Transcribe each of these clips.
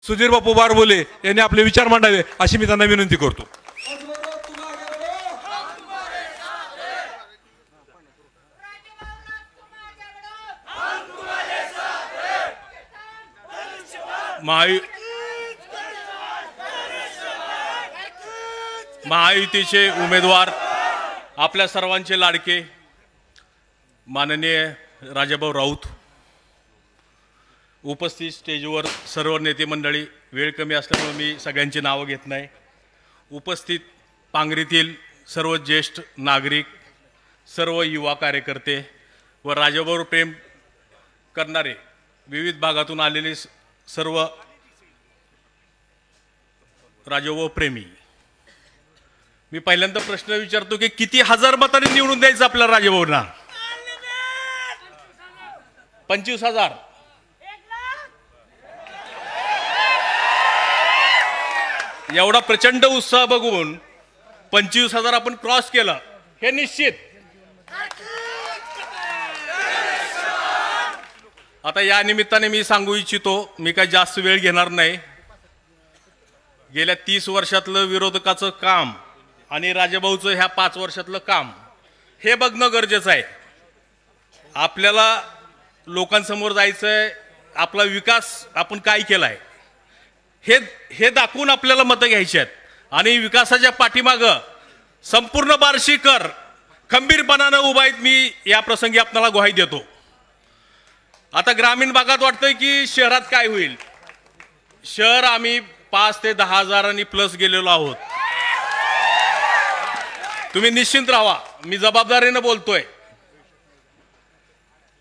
सुधीर बापू बारबोले यांनी आपले विचार मांडावे अशी मी त्यांना विनंती करतो। महायुतीचे उमेदवार आपल्या सर्वांचे लाडके माननीय राजाभाऊ राऊत, उपस्थित स्टेजवर सर्व नेते मंडळी, वेळ कमी असल्यामुळे मी सगळ्यांची नावं घेत नाही, उपस्थित पांगरीतील सर्व ज्येष्ठ नागरिक, सर्व युवा कार्यकर्ते व राजाभाऊवर प्रेम करणारे विविध भागातून आलेले सर्व राजाभाऊ प्रेमी, मी पहिल्यांदा प्रश्न विचारतो की किती हजार मतांनी निवडून द्यायचं आपल्या राजाभाऊंना? 25,000? एवढा प्रचंड उत्साह बघून 25,000 आपण क्रॉस केलं हे निश्चित। आता या निमित्ताने मी सांगू इच्छितो, मी काय जास्त वेळ घेणार नाही, गेल्या 30 वर्षातलं विरोधकाचं काम आणि राजाभाऊचं ह्या 5 वर्षातलं काम हे बघणं गरजेचं आहे। आपल्याला लोकांसमोर जायचंय, आपला विकास आपण काय केलाय हे दाखवून आपल्याला मतं घ्यायची आहेत आणि विकासाच्या पाठीमागं संपूर्ण बार्शीकर खंबीरपणानं उभा आहेत। मी या प्रसंगी आपल्याला ग्वाही देतो। आता ग्रामीण भागात वाटतंय की शहरात काय होईल, शहर आम्ही 5 ते 10 हजारांनी प्लस गेलेलो आहोत। तुम्ही निश्चिंत राहा, मी जबाबदारीने बोलतोय।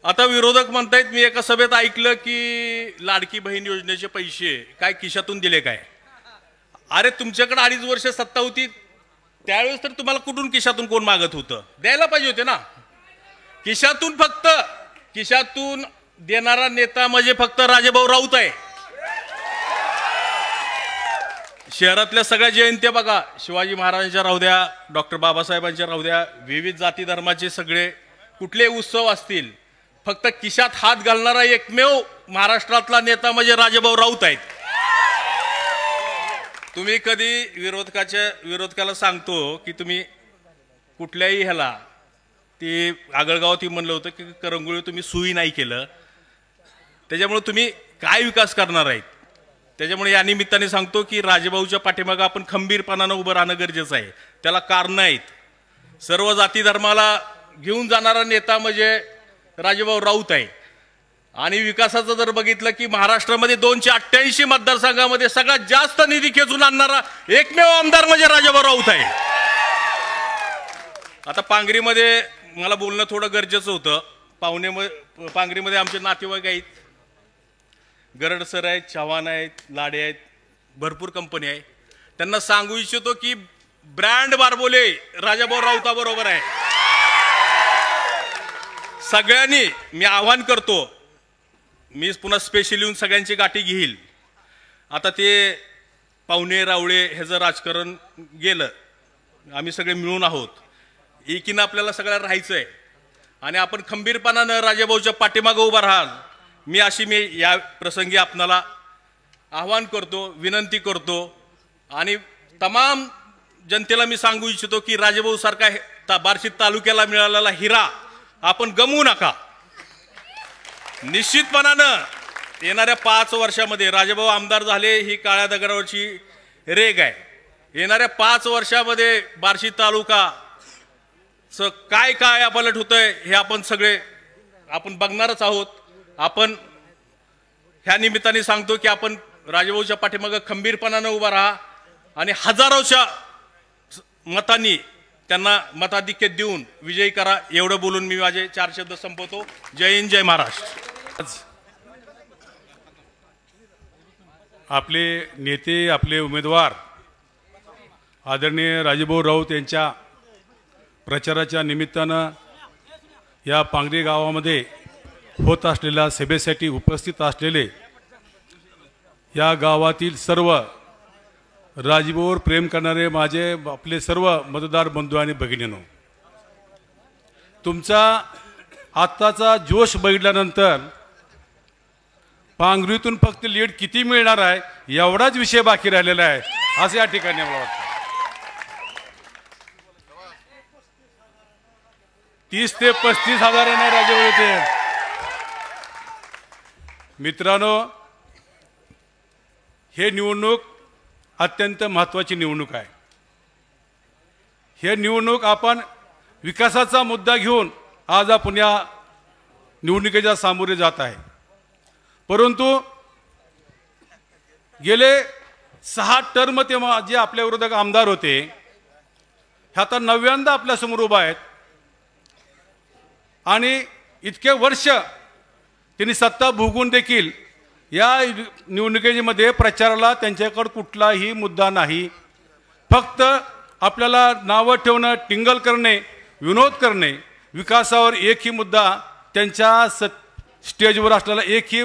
आता विरोधक म्हणतायत, मी एका सभेत ऐकलं की लाडकी बहीण योजनेचे पैसे काय खिशातून दिले काय? अरे तुमच्याकडे 2.5 वर्ष सत्ता होती त्यावेळेस तर तुम्हाला कुठून खिशातून कोण मागत होतं? द्यायला पाहिजे होते ना। खिशातून फक्त खिशातून देणारा नेता म्हणजे फक्त राजाभाऊ राऊत आहे। शहरातल्या सगळ्या जयंत्या बघा, शिवाजी महाराजांच्या राहू द्या, डॉक्टर बाबासाहेबांच्या राहू द्या, विविध जाती धर्माचे सगळे कुठले उत्सव असतील, फक्त खिशात हात घालणारा एकमेव महाराष्ट्रातला नेता म्हणजे राजाभाऊ राऊत आहेत। तुम्ही कधी विरोधकाला सांगतो की तुम्ही कुठल्याही ह्याला, ती आगळगावात म्हणलं होतं की करंगुळी तुम्ही सुई नाही केलं, त्याच्यामुळे तुम्ही काय विकास करणार आहेत? त्याच्यामुळे या निमित्ताने सांगतो की राजाभाऊच्या पाठीमागं आपण खंबीरपणानं उभं राहणं गरजेचं आहे। त्याला कारण आहेत, सर्व जाती धर्माला घेऊन जाणारा नेता म्हणजे राजाभाऊ राऊत आहे। आणि विकासाचं जर बघितलं की महाराष्ट्रामध्ये 288 मतदारसंघामध्ये सगळ्यात जास्त निधी खेचून आणणारा एकमेव आमदार म्हणजे राजाभाऊ राऊत आहे। आता पांगरीमध्ये मला बोलणं थोडं गरजेचं होतं। पांगरीमध्ये आमचे नातेवाईक आहेत, गरड सर आहेत, चव्हाण आहेत, लाडे आहेत, भरपूर कंपनी आहे। त्यांना सांगू इच्छितो की ब्रँड बारबोले राजाभाऊ राऊता बरोबर आहे। सगळ्यांनी मी आवाहन करतो, मी पुन्हा स्पेशल येऊन सगळ्यांची गाठी घेईल। आता ते पाहुणे रावळे ह्याचं राजकारण गेलं, आम्ही सगळे मिळून आहोत, एकीनं आपल्याला सगळ्यांना राहायचंय आणि आपण खंबीरपणानं राजाभाऊच्या पाठीमागं उभा राहाल, मी या प्रसंगी आपणाला आवाहन करतो, विनंती करतो। आणि तमाम जनतेला मी सांगू इच्छितो की राजाभाऊ सारखा बार्शी तालुक्याला मिळालेला हिरा आपण गमवू नका। निश्चितपणानं येणाऱ्या 5 वर्षामध्ये राजाभाऊ आमदार झाले ही काळ्या दगडावरची रेग आहे। येणाऱ्या 5 वर्षामध्ये बार्शी तालुका काय अपलट होतंय हे आपण सगळे बघणारच आहोत। आपण ह्या निमित्ताने सांगतो की आपण राजाभाऊच्या पाठीमागं खंबीरपणानं उभा राहा आणि हजारोच्या मतांनी त्यांना मताधिक्य देऊन विजयी करा। एवढं बोलून मी माझे 4 शब्द संपवतो। जय हिंद, जय महाराष्ट्र। आपले नेते, आपले उमेदवार आदरणीय राजाभाऊ राऊत यांच्या प्रचाराच्या निमित्तानं या पांगरी गावामध्ये होत असलेल्या सभेसाठी उपस्थित असलेले या गावातील सर्व राजाभाऊवर प्रेम करणारे माझे आपले सर्व मतदार बंधू आणि भगिनींनो, तुमचा आत्ताचा जोश बघितल्यानंतर पांगरीतून फक्त लीड किती मिळणार आहे एवढाच विषय बाकी राहिलेला आहे असं या ठिकाणी मला वाटतं. 30 ते 35 हजार येणार राज्यावर येते. मित्रांनो, हे निवडणूक अत्यंत महत्त्वाची निवडणूक आहे. हे निवडणूक आपण विकासाचा मुद्दा घेऊन आज आपण या निवडणुकीच्या सामोरे जात आहे. परंतु गेले 6 टर्म तेव्हा जे आपल्या विरोधक आमदार होते हे आता 9व्यांदा आपल्यासमोर उभा आहेत आणि इतके वर्ष त्यांनी सत्ता भोगून देखील या निवडणुकीमध्ये प्रचाराला त्यांच्याकडे कुठलाही मुद्दा नाही. फक्त आपल्याला नावं ठेवणं, टिंगल करणे, विनोद करणे, विकासावर एकही मुद्दा त्यांच्या स्टेजवर असलेला एकही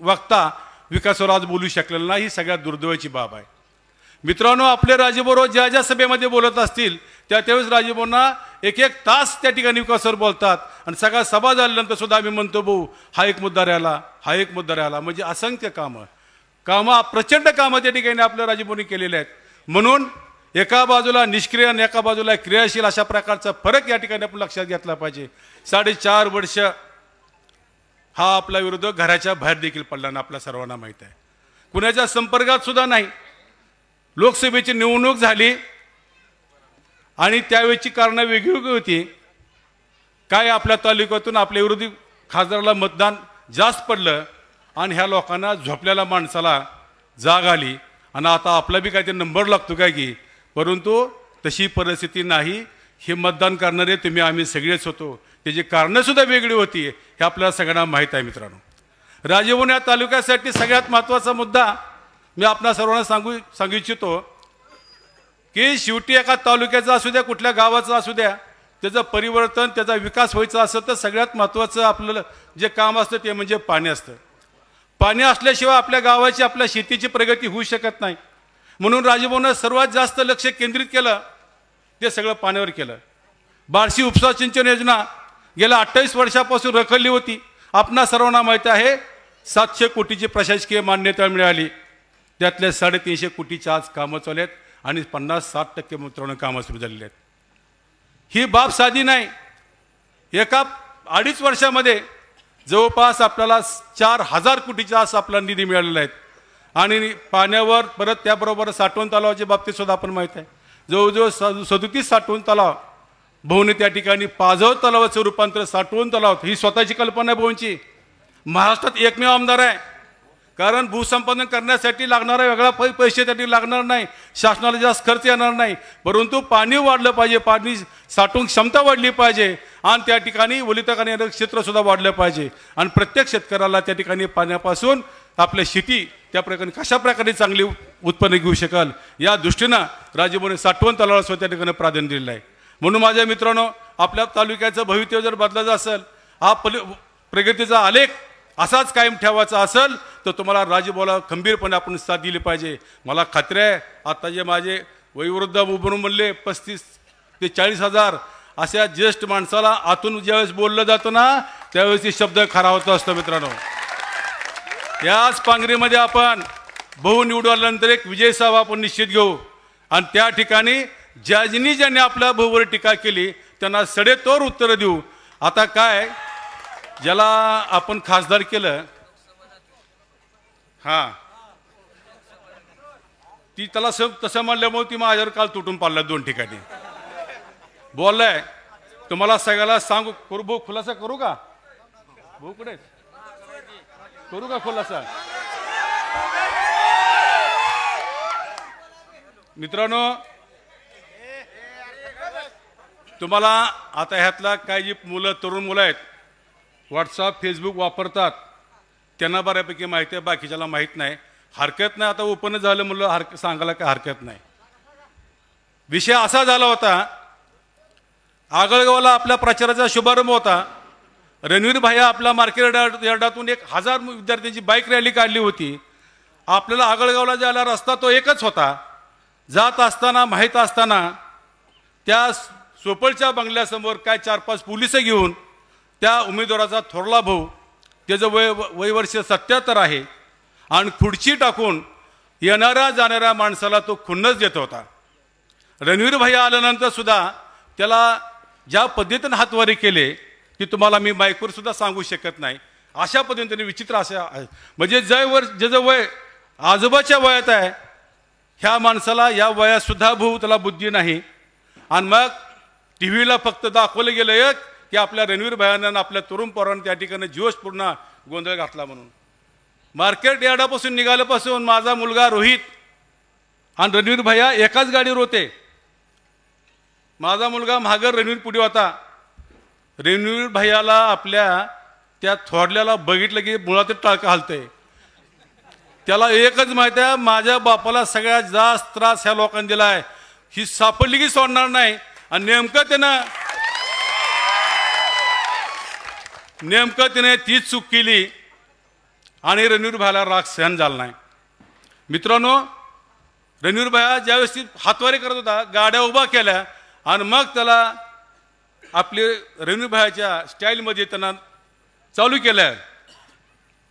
वक्ता विकासावर आज बोलू शकलेला नाही. ही सगळ्यात दुर्दैवाची बाब आहे. मित्रांनो, आपले राजेबरोबर ज्या ज्या सभेमध्ये बोलत असतील त्यावेळेस राजेभाऊंना 1-1 तास त्या ठिकाणी विकासावर बोलतात आणि सगळ्या सभा झाल्यानंतर सुद्धा आम्ही म्हणतो भाऊ हा एक मुद्दा राहिला, हा एक मुद्दा राहिला. म्हणजे असंख्य कामं प्रचंड कामं त्या ठिकाणी आपल्या राजेभाऊंनी केलेले आहेत. म्हणून एका बाजूला निष्क्रिय आणि एका बाजूला क्रियाशील अशा प्रकारचा फरक या ठिकाणी आपण लक्षात घेतला पाहिजे. 4.5 वर्ष हा आपला विरोधक घराच्या बाहेर देखील पडला ना, आपल्या सर्वांना माहीत आहे. कुणाच्या संपर्कात सुद्धा नाही. लोकसभेची निवडणूक झाली आणि त्यावेळची कारणं वेगवेगळी होती. काय आपल्या तालुक्यातून आपल्या विरोधी खासदाराला मतदान जास्त पडलं आणि ह्या लोकांना झोपलेल्या माणसाला जाग आली आणि आता आपला बी काहीतरी नंबर लागतो काय की. परंतु तशी परिस्थिती नाही. हे मतदान करणारे तुम्ही आम्ही सगळेच होतो. त्याची कारणंसुद्धा वेगळी होती हे आपल्याला सगळ्यांना माहीत आहे. मित्रांनो, राजेभाऊ या तालुक्यासाठी सगळ्यात महत्त्वाचा मुद्दा मी आपल्या सर्वांना सांगू इच्छितो की शेवटी एका तालुक्याचा असू द्या, कुठल्या गावाचा असू द्या, त्याचं परिवर्तन, त्याचा विकास व्हायचा असेल तर सगळ्यात महत्त्वाचं आपल्याला जे काम असतं ते म्हणजे पाणी असतं. पाणी असल्याशिवाय आपल्या गावाची, आपल्या शेतीची प्रगती होऊ शकत नाही. म्हणून राजेभाऊनं सर्वात जास्त लक्ष केंद्रित केलं ते सगळं पाण्यावर केलं. बार्शी उपसा सिंचन योजना गेल्या 28 वर्षापासून रखडली होती. आपणा सर्वांना माहिती आहे 700 कोटीची प्रशासकीय मान्यता मिळाली. त्यातल्या 350 कोटीच्या आज कामं चालू आहेत आणि 50-60% मित्रांनो कामं सुरू झालेली आहेत. ही बाब साधी नाही. एका 2.5 वर्षामध्ये जवळपास आपल्याला 4000 कोटीचा आज आपला निधी मिळालेला आहे. आणि पाण्यावर परत त्याबरोबर साठवण तलावाच्या बाबतीत सुद्धा आपण माहीत आहे जवळजवळ 37 साठवण तलाव भाऊने त्या ठिकाणी पाझर तलावाचं रूपांतर साठवण तलाव. ही स्वतःची कल्पना आहे भाऊंची. महाराष्ट्रात एकमेव आमदार आहे. कारण भूसंपादन करण्यासाठी लागणारा वेगळा पैसे त्यासाठी लागणार नाही, शासनाला जास्त खर्च येणार नाही. परंतु पाणी वाढलं पाहिजे, पाणी साठवून क्षमता वाढली पाहिजे आणि त्या ठिकाणी ओलिताखाली येणारं क्षेत्रसुद्धा वाढलं पाहिजे. आणि प्रत्येक शेतकऱ्याला त्या ठिकाणी पाण्यापासून आपल्या शेती त्या प्रकारे कशा प्रकारे चांगली उत्पन्न घेऊ शकाल या दृष्टीनं राजेभाऊने साठवण तलावाला सुद्धा त्या ठिकाणी प्राधान्य दिलेलं आहे. म्हणून माझ्या मित्रांनो, आपल्या तालुक्याचं भवितव्य जर बदलायचं असेल, हा प्रगतीचा आलेख असाच कायम ठेवायचा असेल तर तुम्हाला राजेभाऊला खंबीरपणे आपण साथ दिली पाहिजे. मला खात्री आहे आता जे माझे वयोवृद्ध उभं म्हणले 35 ते 40 हजार अशा ज्येष्ठ माणसाला आतून ज्यावेळेस बोललं जातं ना त्यावेळेस ते शब्द खरा होत असतो. मित्रांनो, याच पांगरीमध्ये आपण बहु निवडून आल्यानंतर एक विजय सभा आपण निश्चित घेऊ आणि त्या ठिकाणी ज्यांनी आपल्या भाऊवर टीका केली त्यांना सडेतोड उत्तर देऊ. आता काय ज्याला आपण खासदार केलं, हां ती त्याला तसं म्हणल्यामुळे ती माझ्यावर काल तुटून पाडला 2 ठिकाणी बोललाय. तुम्हाला सगळ्याला सांगू करू भाऊ खुलासा करू का? भाऊ कुठे करू का खुलासा? मित्रांनो, तुम्हाला आता ह्यातला काही जी तरुण मुलं आहेत व्हॉट्सअप फेसबुक वापरतात त्यांना बऱ्यापैकी माहिती आहे, बाकीच्याला माहीत नाही. हरकत नाही, आता ओपन झालं म्हणलं सांगायला काय हरकत नाही. विषय असा झाला होता, आगळगावला आपल्या प्रचाराचा शुभारंभ होता. रणवीर भाई आपला मार्केट यार्डातून 1000 विद्यार्थ्यांची बाईक रॅली काढली होती. आपल्याला आगळगावला जायला रस्ता तो एकच होता. जात असताना माहीत असताना त्या सोपळच्या बंगल्यासमोर काय 4-5 पोलिस घेऊन त्या उमेदवाराचा थोरला भाऊ त्याचं वयवर्ष 77 आहे आणि खुर्ची टाकून येणाऱ्या जाणाऱ्या माणसाला तो खुन्नस देत होता. रणवीर भैया आल्यानंतर सुद्धा त्याला ज्या पद्धतीने हातवारे केले की तुम्हाला मी माईकवर सुद्धा सांगू शकत नाही. अशा पद्धतीने विचित्र अशा म्हणजे ज्याचं वय आजोबाच्या वयात आहे ह्या माणसाला या वयात सुद्धा त्याला बुद्धी नाही. आणि मग टी व्हीला फक्त दाखवलं गेलं एक की आपल्या रणवीर भैयानं आपल्या तरुण पोरांना त्या ठिकाणी जोशपूर्ण गोंधळ घातला म्हणून. मार्केट यार्डापासून निघाल्यापासून माझा मुलगा रोहित आणि रणवीर भैया एकाच गाडीवर होते. माझा मुलगा महागर रणवीर पुढे होता. रणवीर भैयाला आपल्या त्या थोरल्याला बघितलं की मुळातच टाळकं हलतंय. त्याला एकच माहिती आहे माझ्या बापाला सगळ्यात जास्त त्रास ह्या लोकांनी दिला आहे, ही सापडली की सोडणार नाही. आणि नेमकं त्याने तीच चूक केली आणि रणवीर भाईला राग सहन झाला नाही. मित्रांनो, रणवीर भाई ज्यावेळेस हातवारे करत होता गाड्या उभा केल्या आणि मग त्याला आपले रणवीर भाईच्या स्टाईलमध्ये त्यांना चालू केलं.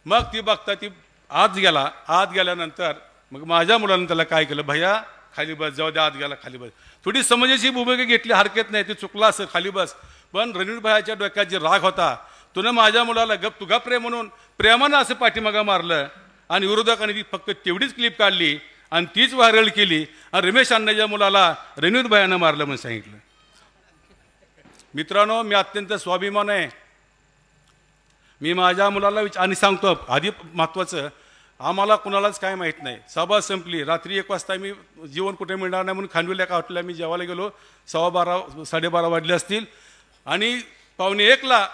मग ती बघता ती आत गेला. आत गेल्यानंतर मग माझ्या मुलानं त्याला काय केलं, भैया खाली बस, जाऊ द्या, आत गेला खाली बस. थोडी समजायची भूमिका घेतली, हरकत नाही, ते चुकला असं खाली बस. पण रणवीर भाईच्या डोक्यात जे राग होता तुनं माझ्या मुलाला तू गप रे म्हणून प्रेमानं असं पाठीमागं मारलं आणि विरोधकांनी ती फक्त तेवढीच क्लिप काढली आणि तीच व्हायरल केली आणि रमेश अण्णाच्या मुलाला रणवीर भाईनं मारलं म्हणून सांगितलं. मित्रांनो, मी अत्यंत स्वाभिमान आहे. मी माझ्या मुलाला आणि सांगतो आधी महत्त्वाचं, आम्हाला कुणालाच काय माहीत नाही. सभा संपली, रात्री 1 वाजता मी जेवण कुठे मिळणार नाही म्हणून खानविल्या का हॉटेलला मी जेवायला गेलो. 12:15 साडेबारा वाजले असतील आणि 12:45ला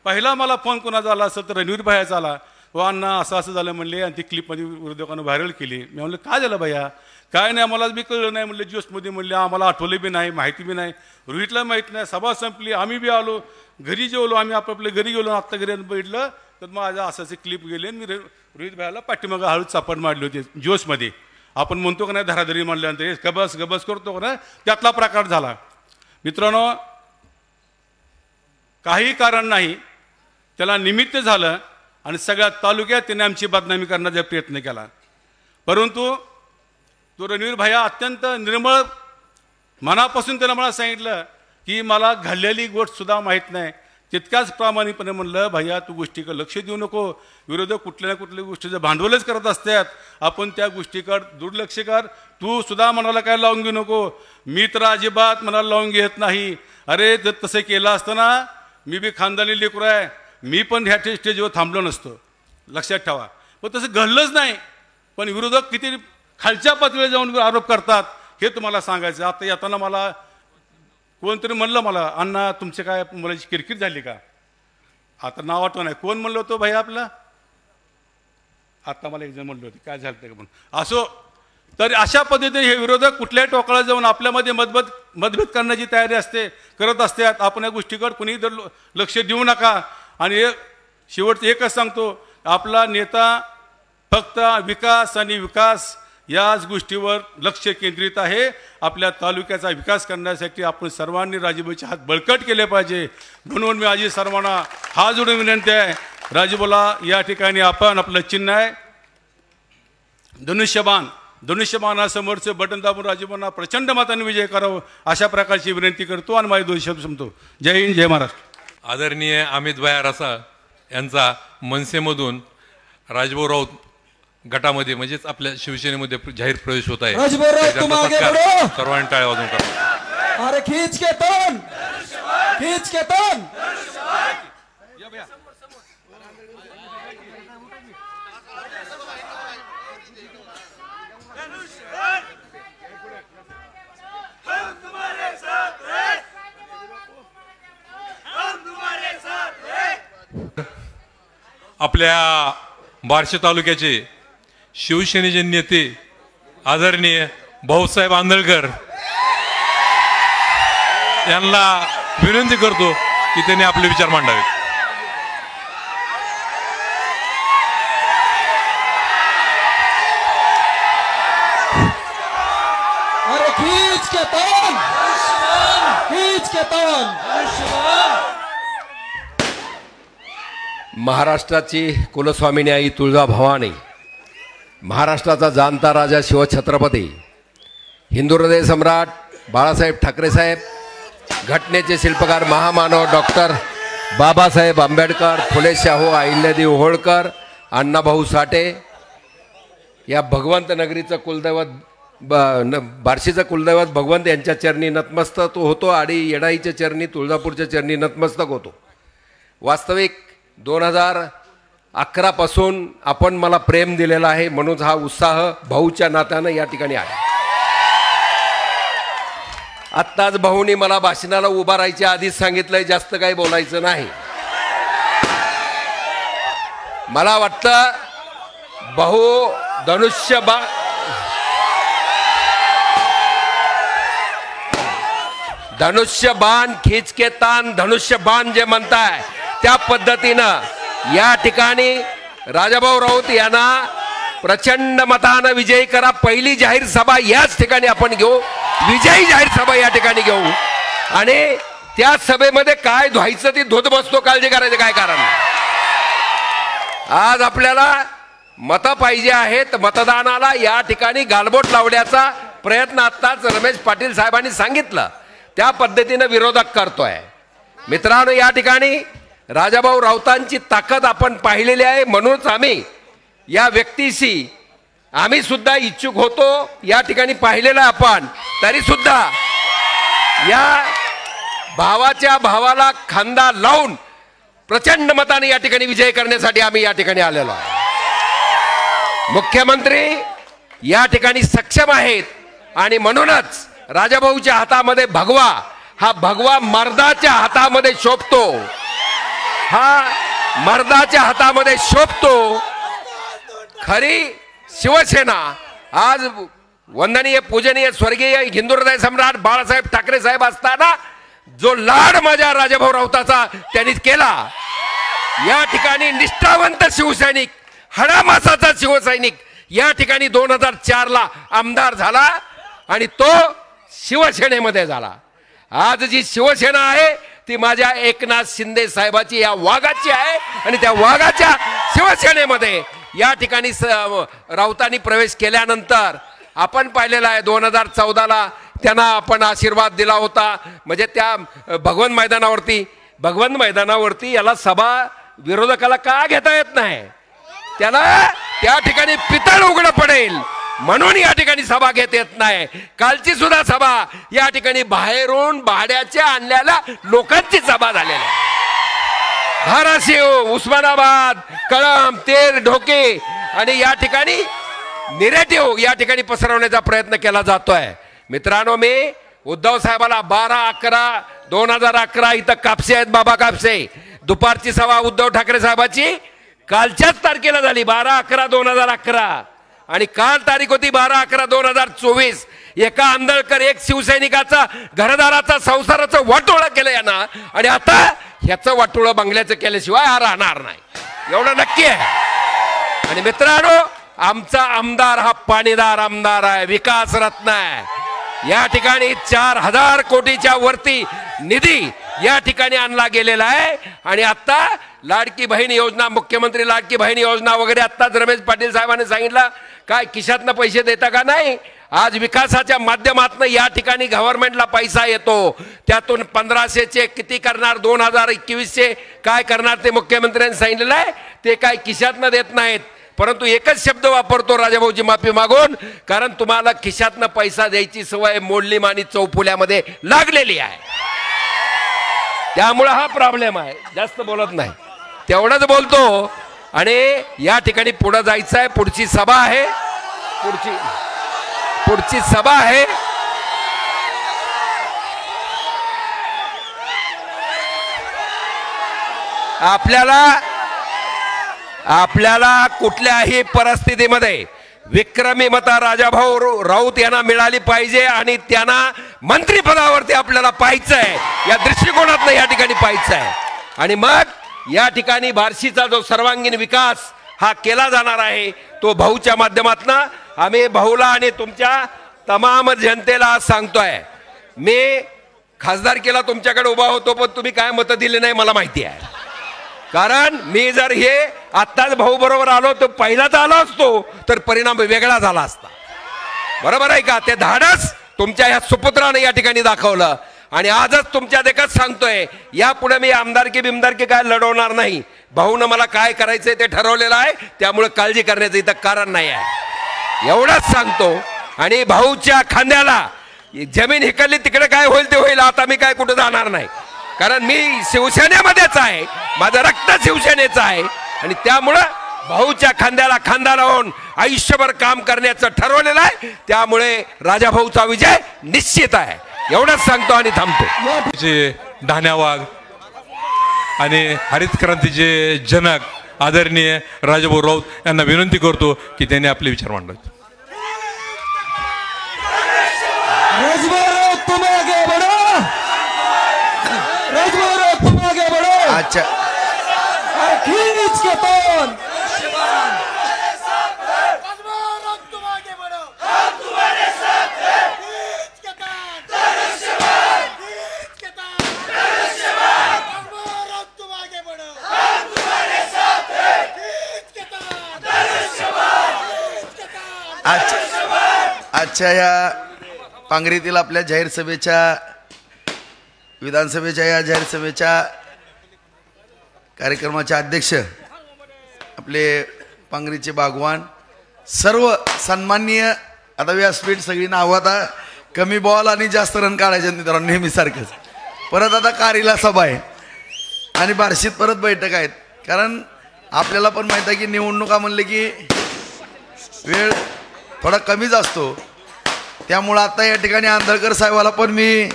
पहिला मला फोन कोणाचा आला असेल तर रणवीर भाईचा आला. हो अण्णा असं असं झालं म्हणले आणि ती क्लिपमध्ये विरोधकांना व्हायरल केली. मी म्हणलं काय झालं भैया, काय नाही आम्हाला बी कळलं नाही म्हणले, जोशमध्ये म्हणले आम्हाला आठवलं बी नाही, माहिती बी नाही, रोहितला माहीत नाही. सभा संपली, आम्ही बी आलो घरी, जेवलो आम्ही आपापल्या घरी गेलो. आत्ता घरी बघितलं तर माझं असं क्लिप गेले. मी रोहित भाईला पाठीमागं हळूच चापड मारली होती जोशमध्ये. आपण म्हणतो का नाही धराधरी म्हणल्यानंतर गबस गबस करतो का नाही, त्यातला प्रकार झाला. मित्रांनो, काही कारण नाही, त्याला निमित्त झालं आणि सगळ्या तालुक्यात त्याने आमची बदनामी करण्याचा प्रयत्न केला. परंतु तो रणवीर भैया अत्यंत निर्मळ मनापासून त्याला मला सांगितलं की मला घडलेली गोष्टसुद्धा माहीत नाही. तितक्याच प्रामाणिकपणे म्हणलं भैया तू गोष्टीकडे लक्ष देऊ नको, विरोधक कुठल्या ना कुठल्या गोष्टीचं भांडवलच करत असतात, आपण त्या गोष्टीकडे दुर्लक्ष कर, तू सुद्धा मनाला काय लावून घेऊ नको. मी तर अजिबात मनाला लावून घेत नाही. अरे जर तसं केलं असतं ना, मी बी खानदानी लेकरू आहे, मी पण ह्या स्टेजवर थांबलो नसतो, लक्षात ठेवा. पण तसं घडलंच नाही. पण विरोधक किती खालच्या पातळीवर जाऊन आरोप करतात हे तुम्हाला सांगायचं. आता येताना मला कोणतरी म्हणलं, मला अण्णा तुमचे काय मुलाची किरकिर झाली का, आता नाव आठवण नाही कोण म्हणलं होतं भैया आपलं, आता मला एक जण म्हणलं होतं काय झालं का म्हणून. असो, तर अशा पद्धतीने हे विरोधक कुठल्याही टोकाला जाऊन आपल्यामध्ये मतभेद करण्याची तयारी असते, करत असतात. आपण या गोष्टीकडे कुणीही जर लक्ष देऊ नका. आणि शेवटचं एकच सांगतो, आपला नेता फक्त विकास आणि विकास याच गोष्टीवर लक्ष केंद्रित आहे. आपल्या तालुक्याचा विकास करण्यासाठी आपण सर्वांनी राजूभाईचे हात बळकट केले पाहिजे. म्हणून मी आजी सर्वांना हात जोडून विनंती आहे, राजूभाईला या ठिकाणी आपण आपलं चिन्ह आहे धनुष्यबाण, धनुष्यबाणासमोरचं बटन दाबून राजूभाईंना प्रचंड मताने विजय करावं अशा प्रकारची विनंती करतो आणि माझे 2 शब्द संपतो. जय हिंद, जय महाराष्ट्र. आदरणीय अमित भाई रसा यांचा मनसेमधून राजभाऊ राऊत गटामध्ये म्हणजेच आपल्या शिवसेनेमध्ये जाहीर प्रवेश होत आहे. सर्वांनी टाळ्या वाजवून करा. अरे खींच के तोन, खींच के तोन. आपल्या बार्शी तालुक्याचे शिवसेनेचे नेते आदरणीय भाऊसाहेब आंदळकर यांना विनंती करतो की त्यांनी आपले विचार मांडावेत. अरे खींच के तोन, खींच के तोन. महाराष्ट्राची कुलस्वामिनी आई तुळजाभवानी, महाराष्ट्राचा जाणता राजा शिवछत्रपती, हिंदू हृदय सम्राट बाळासाहेब ठाकरे साहेब, घटनेचे शिल्पकार महामानव डॉक्टर बाबासाहेब आंबेडकर, फुले शाहू, अहिल्यादेवी होळकर, अण्णाभाऊ साठे, या भगवंत नगरीचं कुलदैवत बार्शीचं कुलदैवत भगवंत यांच्या चरणी नतमस्तक होतो आणि येडाईच्या चरणी, तुळजापूरच्या चरणी नतमस्तक होतो. वास्तविक 2011 पासून आपण मला प्रेम दिलेला आहे, म्हणून हा उत्साह भाऊच्या नात्यानं या ठिकाणी आहे. आत्ताच भाऊनी मला भाषणाला उभा राहायच्या आधीच सांगितलंय जास्त काही बोलायचं नाही. मला वाटतं भाऊ धनुष्यबाण खींच के तान, धनुष्यबाण जे म्हणताय त्या पद्धतीनं या ठिकाणी राजाभाऊ राऊत यांना प्रचंड मतानं विजयी करा. पहिली जाहीर सभा याच ठिकाणी आपण घेऊ, विजयी जाहीर सभा या ठिकाणी घेऊ आणि त्या सभेमध्ये काय धुवायचं ती धुत बसतो, काळजी करायचं काय कारण. आज आपल्याला मतं पाहिजे आहेत, मतदानाला या ठिकाणी गालबोट लावण्याचा प्रयत्न आत्ताच रमेश पाटील साहेबांनी सांगितलं त्या पद्धतीनं विरोधक करतोय. मित्रांनो, या ठिकाणी राजाभाऊ राऊतांची ताकद आपण पाहिलेली आहे, म्हणूनच आम्ही या व्यक्तीशी आम्ही सुद्धा इच्छुक होतो. या ठिकाणी पाहिलेलं आपण, तरी सुद्धा या भावाच्या भावाला खांदा लावून प्रचंड मताने या ठिकाणी विजय करण्यासाठी आम्ही या ठिकाणी आलेलो आहे. मुख्यमंत्री या ठिकाणी सक्षम आहेत आणि म्हणूनच राजाभाऊच्या हातामध्ये भगवा, हा भगवा मर्दाच्या हातामध्ये शोभतो, हा मर्दाच्या हातामध्ये शोभतो. खरी शिवसेना आज वंदनीय पूजनीय स्वर्गीय हिंदू हृदय सम्राट बाळासाहेब ठाकरे साहेब असताना जो लाड माझ्या राजाभाऊ राऊताचा त्यांनी केला, या ठिकाणी निष्ठावंत शिवसैनिक, हडामासाचा शिवसैनिक या ठिकाणी 2004ला आमदार झाला आणि तो शिवसेनेमध्ये झाला. आज जी शिवसेना आहे ती माझ्या एकनाथ शिंदे साहेबाची या वाघाची आहे आणि त्या वाघाच्या शिवसेनेमध्ये या ठिकाणी राऊतांनी प्रवेश केल्यानंतर आपण पाहिलेला आहे 2014ला त्यांना आपण आशीर्वाद दिला होता. म्हणजे त्या भगवंत मैदानावरती याला सभा विरोधकाला का घेता येत नाही, त्याला त्या ठिकाणी पितळ उघडं पडेल म्हणून या ठिकाणी सभा घेत येत नाही. कालची सुद्धा सभा या ठिकाणी बाहेरून भाड्याच्या आणलेल्या लोकांची सभा झालेली आहे. धाराशिव, उस्मानाबाद, कळंब, तेर, ढोके आणि या ठिकाणी निरेटिव्ह या ठिकाणी पसरवण्याचा प्रयत्न केला जातोय. मित्रांनो, मी उद्धव साहेबाला 12/11/2011 इथं कापसे आहेत, बाबा कापसे, दुपारची सभा उद्धव ठाकरे साहेबाची कालच्याच तारखेला झाली 12/11/2011 आणि काल तारीख होती 12/11/2024. एका आंधळकर, एक शिवसैनिकाचा घरदाराचा संसाराचं वाटोळं केलं यांना आणि आता ह्याचं वाटोळं बंगल्याचं केल्याशिवाय हा राहणार नाही, एवढं नक्की आहे. आणि मित्रांनो, आमचा आमदार हा पाणीदार आमदार आहे, विकास रत्न आहे. या ठिकाणी 4000 कोटीच्या वरती निधी या ठिकाणी आणला गेलेला आहे आणि आता लाडकी बहीण योजना, मुख्यमंत्री लाडकी बहीण योजना वगैरे आत्ताच रमेश पाटील साहेबांनी सांगितलं काय किशातनं पैसे देता का नाही. आज विकासाच्या माध्यमातून या ठिकाणी गव्हर्नमेंटला पैसा येतो, त्यातून 1500चे किती करणार, 2021चे काय करणार ते मुख्यमंत्र्यांनी सांगितलेलं आहे. ते काय खिशातनं देत नाहीत, परंतु एकच शब्द वापरतो राजाभाऊची माफी मागून, कारण तुम्हाला खिशातनं पैसा द्यायची सवय मोडली मानी चौफुल्यामध्ये लागलेली आहे. त्यामुळे हा प्रॉब्लेम आहे. जास्त बोलत नाही, तेवढंच बोलतो आणि या ठिकाणी पुढे जायचं आहे. पुढची सभा आहे, पुढची सभा आहे. आपल्याला कुठल्याही परिस्थितीमध्ये विक्रमी मतं राजाभाऊ राऊत यांना मिळाली पाहिजे आणि त्यांना मंत्रिपदावरती आपल्याला पाहायचं आहे, या दृष्टिकोनातून या ठिकाणी पाहायचं आहे. आणि मग या ठिकाणी बार्शीचा जो सर्वांगीण विकास हा केला जाणार आहे तो भाऊच्या माध्यमातून. आम्ही भाऊला आणि तुमच्या तमाम जनतेला आज सांगतोय, मी खासदारकीला तुमच्याकडे उभा होतो पण तुम्ही काय मतं दिली नाही मला माहिती आहे. कारण मी जर हे आत्ताच भाऊ बरोबर आलो तर पहिलाच आलो असतो तर परिणाम वेगळा झाला असता. बरोबर आहे का? ते धाडस तुमच्या ह्या सुपुत्राने या ठिकाणी दाखवलं आणि आजच तुमच्या देखत सांगतोय यापुढे मी आमदारकी बिमदारकी काय लढवणार नाही. भाऊनं मला काय करायचंय ते ठरवलेलं आहे, त्यामुळे काळजी करण्याचं इथं कारण नाही आहे, एवढंच सांगतो. आणि भाऊच्या खांद्याला जमीन हिकलली तिकडे काय होईल ते होईल, आता मी काय कुठं जाणार नाही, कारण मी शिवसेनेमध्येच आहे, माझं रक्त शिवसेनेचं आहे आणि त्यामुळं भाऊच्या खांद्याला खांदा लावून आयुष्यभर काम करण्याचं ठरवलेलं आहे. त्यामुळे राजाभाऊचा विजय निश्चित आहे, एवढंच सांगतो आणि थांबतो. धान्यावाग आणि हरित क्रांतीचे जनक आदरणीय राजाभाऊ राऊत यांना विनंती करतो की त्यांनी आपले विचार मांडावेत. राजभाऊ राऊत तुम आगे बढ़ो, राजभाऊ राऊत तुम आगे बढ़ो. अच्छा, अरे खींच के तोन. अच्छा, या पांगरीतील आपल्या जाहीर सभेच्या विधानसभेच्या या जाहीर सभेच्या कार्यक्रमाचे अध्यक्ष आपले पांगरीचे बागवान सर्व सन्माननीय. आता व्यासपीठ सगळी नावं आता कमी बॉल आणि जास्त रन काढायचे मित्रांनो नेहमीसारखंच. परत आता कारीला सभा आहे आणि बार्शीत परत बैठक आहेत, कारण आपल्याला पण माहीत आहे की निवडणुका म्हणले की वेळ थोडा कमीच असतो. त्यामुळं आता या ठिकाणी आंधळकर साहेबाला पण मी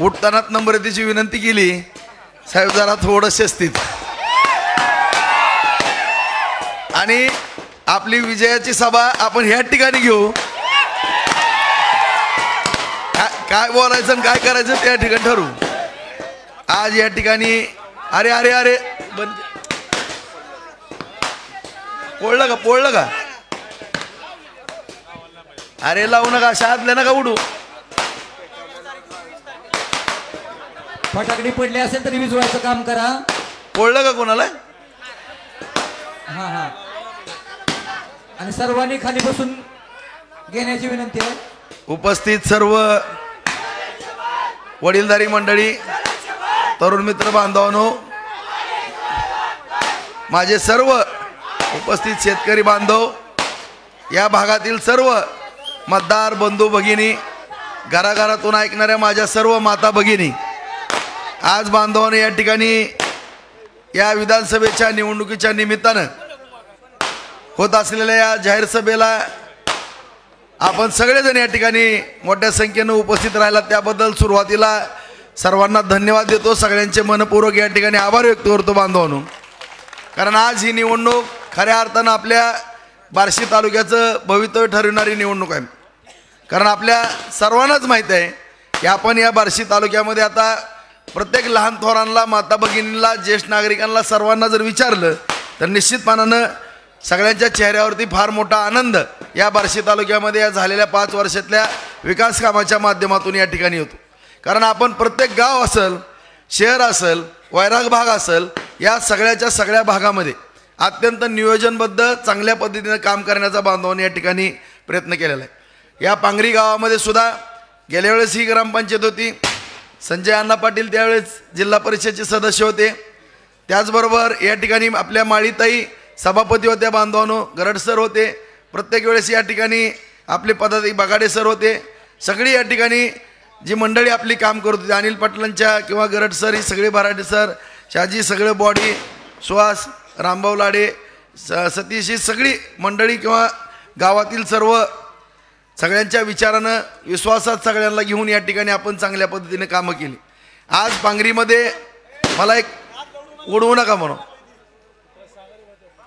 उठतानाच नम्रतेची विनंती केली, साहेब जरा थोडं शिस्तीत. आणि आपली विजयाची सभा आपण ह्या ठिकाणी घेऊ, काय बोलायचं आणि काय करायचं त्या ठिकाणी ठरवू. आज या ठिकाणी अरे अरे अरे बंद पोळलं का अरे लावू नका, शादले नका उडू. फटाकडी पडली असेल तरी विजवायचं काम करा. पोळलं का कोणाला? हा हा. आणि सर्वांनी खाली बसून घेण्याची विनंती आहे. उपस्थित सर्व वडीलधारी मंडळी, तरुण मित्र बांधवांनो, माझे सर्व उपस्थित शेतकरी बांधव, या भागातील सर्व मतदार बंधू भगिनी, घराघरातून ऐकणाऱ्या माझ्या सर्व माता भगिनी, आज बांधवांनो या ठिकाणी या विधानसभेच्या निवडणुकीच्या निमित्तानं होत असलेल्या या जाहीर सभेला आपण सगळेजण या ठिकाणी मोठ्या संख्येनं उपस्थित राहिला त्याबद्दल सुरुवातीला सर्वांना धन्यवाद देतो. सगळ्यांचे मनपूर्वक या ठिकाणी आभार व्यक्त करतो बांधवांनो, कारण आज ही निवडणूक खऱ्या अर्थानं आपल्या बार्शी तालुक्याचं भवितव्य ठरविणारी निवडणूक आहे. कारण आपल्या सर्वांनाच माहीत आहे की आपण या बार्शी तालुक्यामध्ये आता प्रत्येक लहान थोरांना, माता भगिनींना, ज्येष्ठ नागरिकांना सर्वांना जर विचारलं तर निश्चितपणानं सगळ्यांच्या चेहऱ्यावरती फार मोठा आनंद या बार्शी तालुक्यामध्ये या झालेल्या 5 वर्षातल्या विकास कामाच्या माध्यमातून या ठिकाणी होतो. कारण आपण प्रत्येक गाव असेल, शहर असेल, वैराग भाग असेल, या सगळ्याच्या सगळ्या भागामध्ये अत्यंत नियोजनबद्ध चांगल्या पद्धतीनं काम करण्याचा बांधवांनी या ठिकाणी प्रयत्न केलेला आहे. या पांगरी गावामध्ये सुद्धा गेल्या वेळेस ही ग्रामपंचायत होती, संजय अण्णा पाटील त्यावेळेस जिल्हा परिषदेचे सदस्य होते. त्याचबरोबर या ठिकाणी आपल्या माळीताई सभापती होत्या बांधवांनो, गरड सर होते. प्रत्येक वेळेस या ठिकाणी आपले पदाधिकारी बगाडे सर होते. सगळी या ठिकाणी जी मंडळी आपली काम करत होती, अनिल पाटलांच्या किंवा गरड सर, ही सगळे भराडे सर, शाजी, सगळे बॉडी, सुहास, रामभाऊ लाडे, सतीश, ही सगळी मंडळी किंवा गावातील सर्व सगळ्यांच्या विचारानं, विश्वासात सगळ्यांना घेऊन या ठिकाणी आपण चांगल्या पद्धतीने कामं केली. आज पांगरीमध्ये मला एक उडवू नका म्हणून,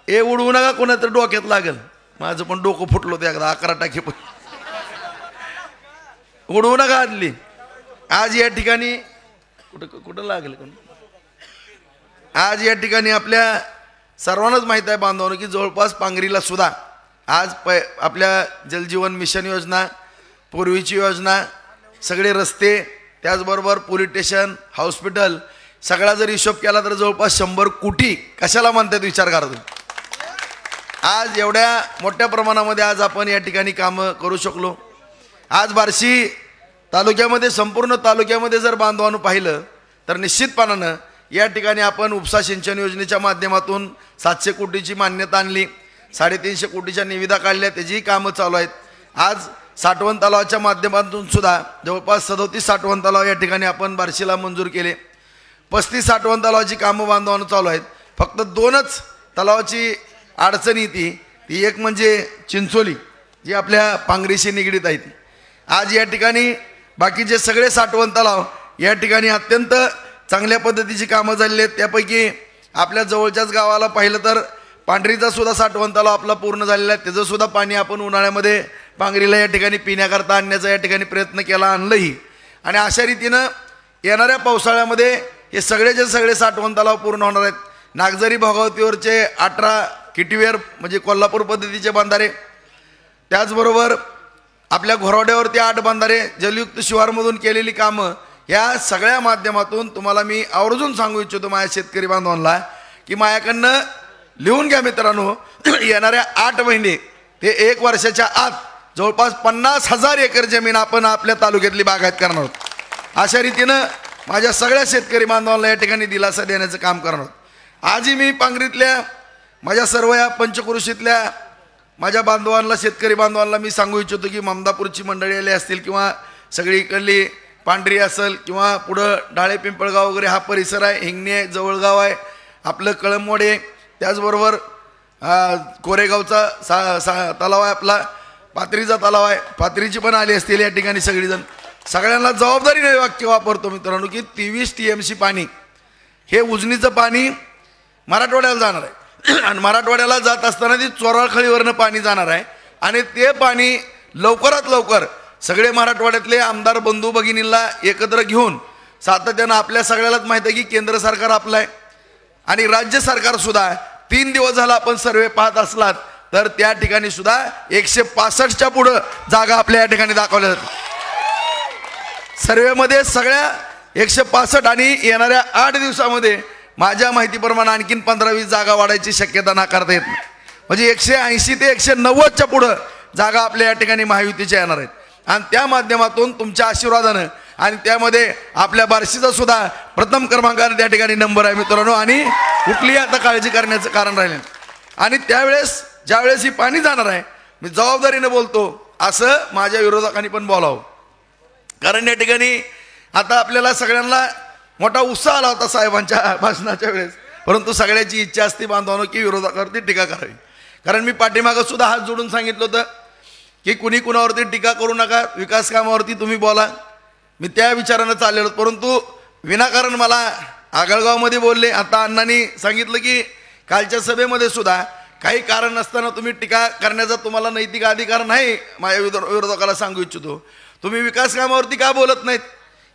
हे उडवू नका, कोणा तर डोक्यात लागेल. माझं पण डोकं फुटलं होतं एकदा 11 टाके पण. उडवू नका आदली. आज या ठिकाणी कुठं लागेल कोण, आज या ठिकाणी आपल्या सर्वांनाच माहीत आहे बांधवांनो की जवळपास पांगरीला सुद्धा आज आपल्या जलजीवन मिशन योजना, पूर्वीची योजना, सगळे रस्ते, त्याचबरोबर पोलीस स्टेशन, हॉस्पिटल, सगळा जर हिशोब केला तर जवळपास 100 कोटी कशाला म्हणतात विचार करा तुम्ही. आज एवढ्या मोठ्या प्रमाणामध्ये आज आपण या ठिकाणी कामं करू शकलो. आज बार्शी तालुक्यामध्ये संपूर्ण तालुक्यामध्ये जर बांधवांनो पाहिलं तर निश्चितपणानं या ठिकाणी आपण उपसा सिंचन योजनेच्या माध्यमातून 700 कोटीची मान्यता आणली, 350 कोटीच्या निविदा काढल्या, त्याचीही कामं चालू आहेत. आज साठवण तलावाच्या माध्यमातून सुद्धा जवळपास 37 साठवण तलाव या ठिकाणी आपण बार्शीला मंजूर केले. 35 साठवण तलावाची कामं बांधवांनो चालू आहेत. फक्त 2च तलावाची अडचण येते, ती एक म्हणजे चिंचोली जी आपल्या पांगरीशी निगडीत आहे ती. आज या ठिकाणी बाकीचे सगळे साठवण तलाव या ठिकाणी अत्यंत चांगल्या पद्धतीची कामं झालेली आहेत. त्यापैकी आपल्या जवळच्याच गावाला पाहिलं तर पांढरीचा सुद्धा साठवण तलाव आपला पूर्ण झालेला आहे. त्याचं सुद्धा पाणी आपण उन्हाळ्यामध्ये पांगरीला या ठिकाणी पिण्याकरता आणण्याचा या ठिकाणी प्रयत्न केला, आणलंही. आणि अशा रीतीनं येणाऱ्या पावसाळ्यामध्ये हे सगळेचे सगळे साठवण तलाव पूर्ण होणार आहेत. नागझरी भोगावतीवरचे 18 किटीवेर म्हणजे कोल्हापूर पद्धतीचे बांधारे, त्याचबरोबर आपल्या घोरवड्यावरती 8 बांधारे, जलयुक्त शिवारमधून केलेली कामं, या सगळ्या माध्यमातून तुम्हाला मी आवर्जून सांगू इच्छितो माझ्या शेतकरी बांधवांना की माझ्याकडनं लिहून घ्या मित्रांनो. येणाऱ्या 8 महिने ते 1 वर्षाच्या आत जवळपास 50,000 एकर जमीन आपण आपल्या तालुक्यातली बागायत करणार आहोत. अशा रीतीनं माझ्या सगळ्या शेतकरी बांधवांना या ठिकाणी दिलासा देण्याचं काम करणार आहोत. आजही मी पांगरीतल्या माझ्या सर्व या पंचक्रोशीतल्या माझ्या बांधवांना, शेतकरी बांधवांना मी सांगू इच्छितो की ममदापूरची मंडळी आली असतील किंवा सगळी इकडली पांढरी असेल किंवा पुढं डाळे पिंपळगाव वगैरे हा परिसर आहे, हिंगणी आहे, जवळगाव आहे, आपलं कळमोड आहे, त्याचबरोबर कोरेगावचा तलाव आहे, आपला पाथरीचा तलाव आहे, पाथरीची पण आली असतील या ठिकाणी सगळीजण. सगळ्यांना जबाबदारीने वाक्य वापरतो मित्रांनो की 23 TMC पाणी हे उजनीचं पाणी मराठवाड्याला जाणार आहे. आणि मराठवाड्याला जात असताना ती चोराळखळीवरनं पाणी जाणार आहे. आणि ते पाणी लवकरात लवकर सगळे मराठवाड्यातले आमदार बंधू भगिनींना एकत्र घेऊन सातत्यानं, आपल्या सगळ्यालाच माहिती आहे की केंद्र सरकार आपलं आहे आणि राज्य सरकार सुद्धा 3 दिवस झाला आपण सर्वे पाहत असलात तर त्या ठिकाणी सुद्धा 165च्या पुढं जागा आपल्या या ठिकाणी दाखवल्या जातात. सर्वेमध्ये सगळ्या 165 आणि येणाऱ्या 8 दिवसामध्ये माझ्या माहितीप्रमाणे आणखीन 15-20 जागा वाढायची शक्यता नाकारता येत नाही. म्हणजे 180 ते 190च्या पुढं जागा आपल्या या ठिकाणी महायुतीच्या येणार आहेत. आणि त्या माध्यमातून तुमच्या आशीर्वादानं आणि त्यामध्ये आपल्या बार्शीचा सुद्धा प्रथम क्रमांकाने त्या ठिकाणी नंबर आहे मित्रांनो. आणि कुठलीही आता काळजी करण्याचं कारण राहिलं. आणि त्यावेळेस ज्यावेळेस ही पाणी जाणार आहे, मी जबाबदारीनं बोलतो असं माझ्या विरोधकांनी पण बोलावं. कारण या ठिकाणी आता आपल्याला सगळ्यांना मोठा उत्साह आला होता साहेबांच्या भाषणाच्या वेळेस, परंतु सगळ्याची इच्छा असते बांधवांनो की विरोधकावरती टीका करावी. कारण मी पाठीमागं सुद्धा हात जोडून सांगितलं होतं की कुणी कुणावरती टीका करू नका, विकास कामावरती तुम्ही बोला. मी त्या विचारानं चाललेलो, परंतु विनाकारण मला आगळगावमध्ये बोलले. आता अण्णांनी सांगितलं की कालच्या सभेमध्ये सुद्धा काही कारण नसताना तुम्ही टीका करण्याचा तुम्हाला नैतिक अधिकार नाही. माझ्या विरोधकाला सांगू इच्छितो, तुम्ही विकास कामावरती का बोलत नाहीत?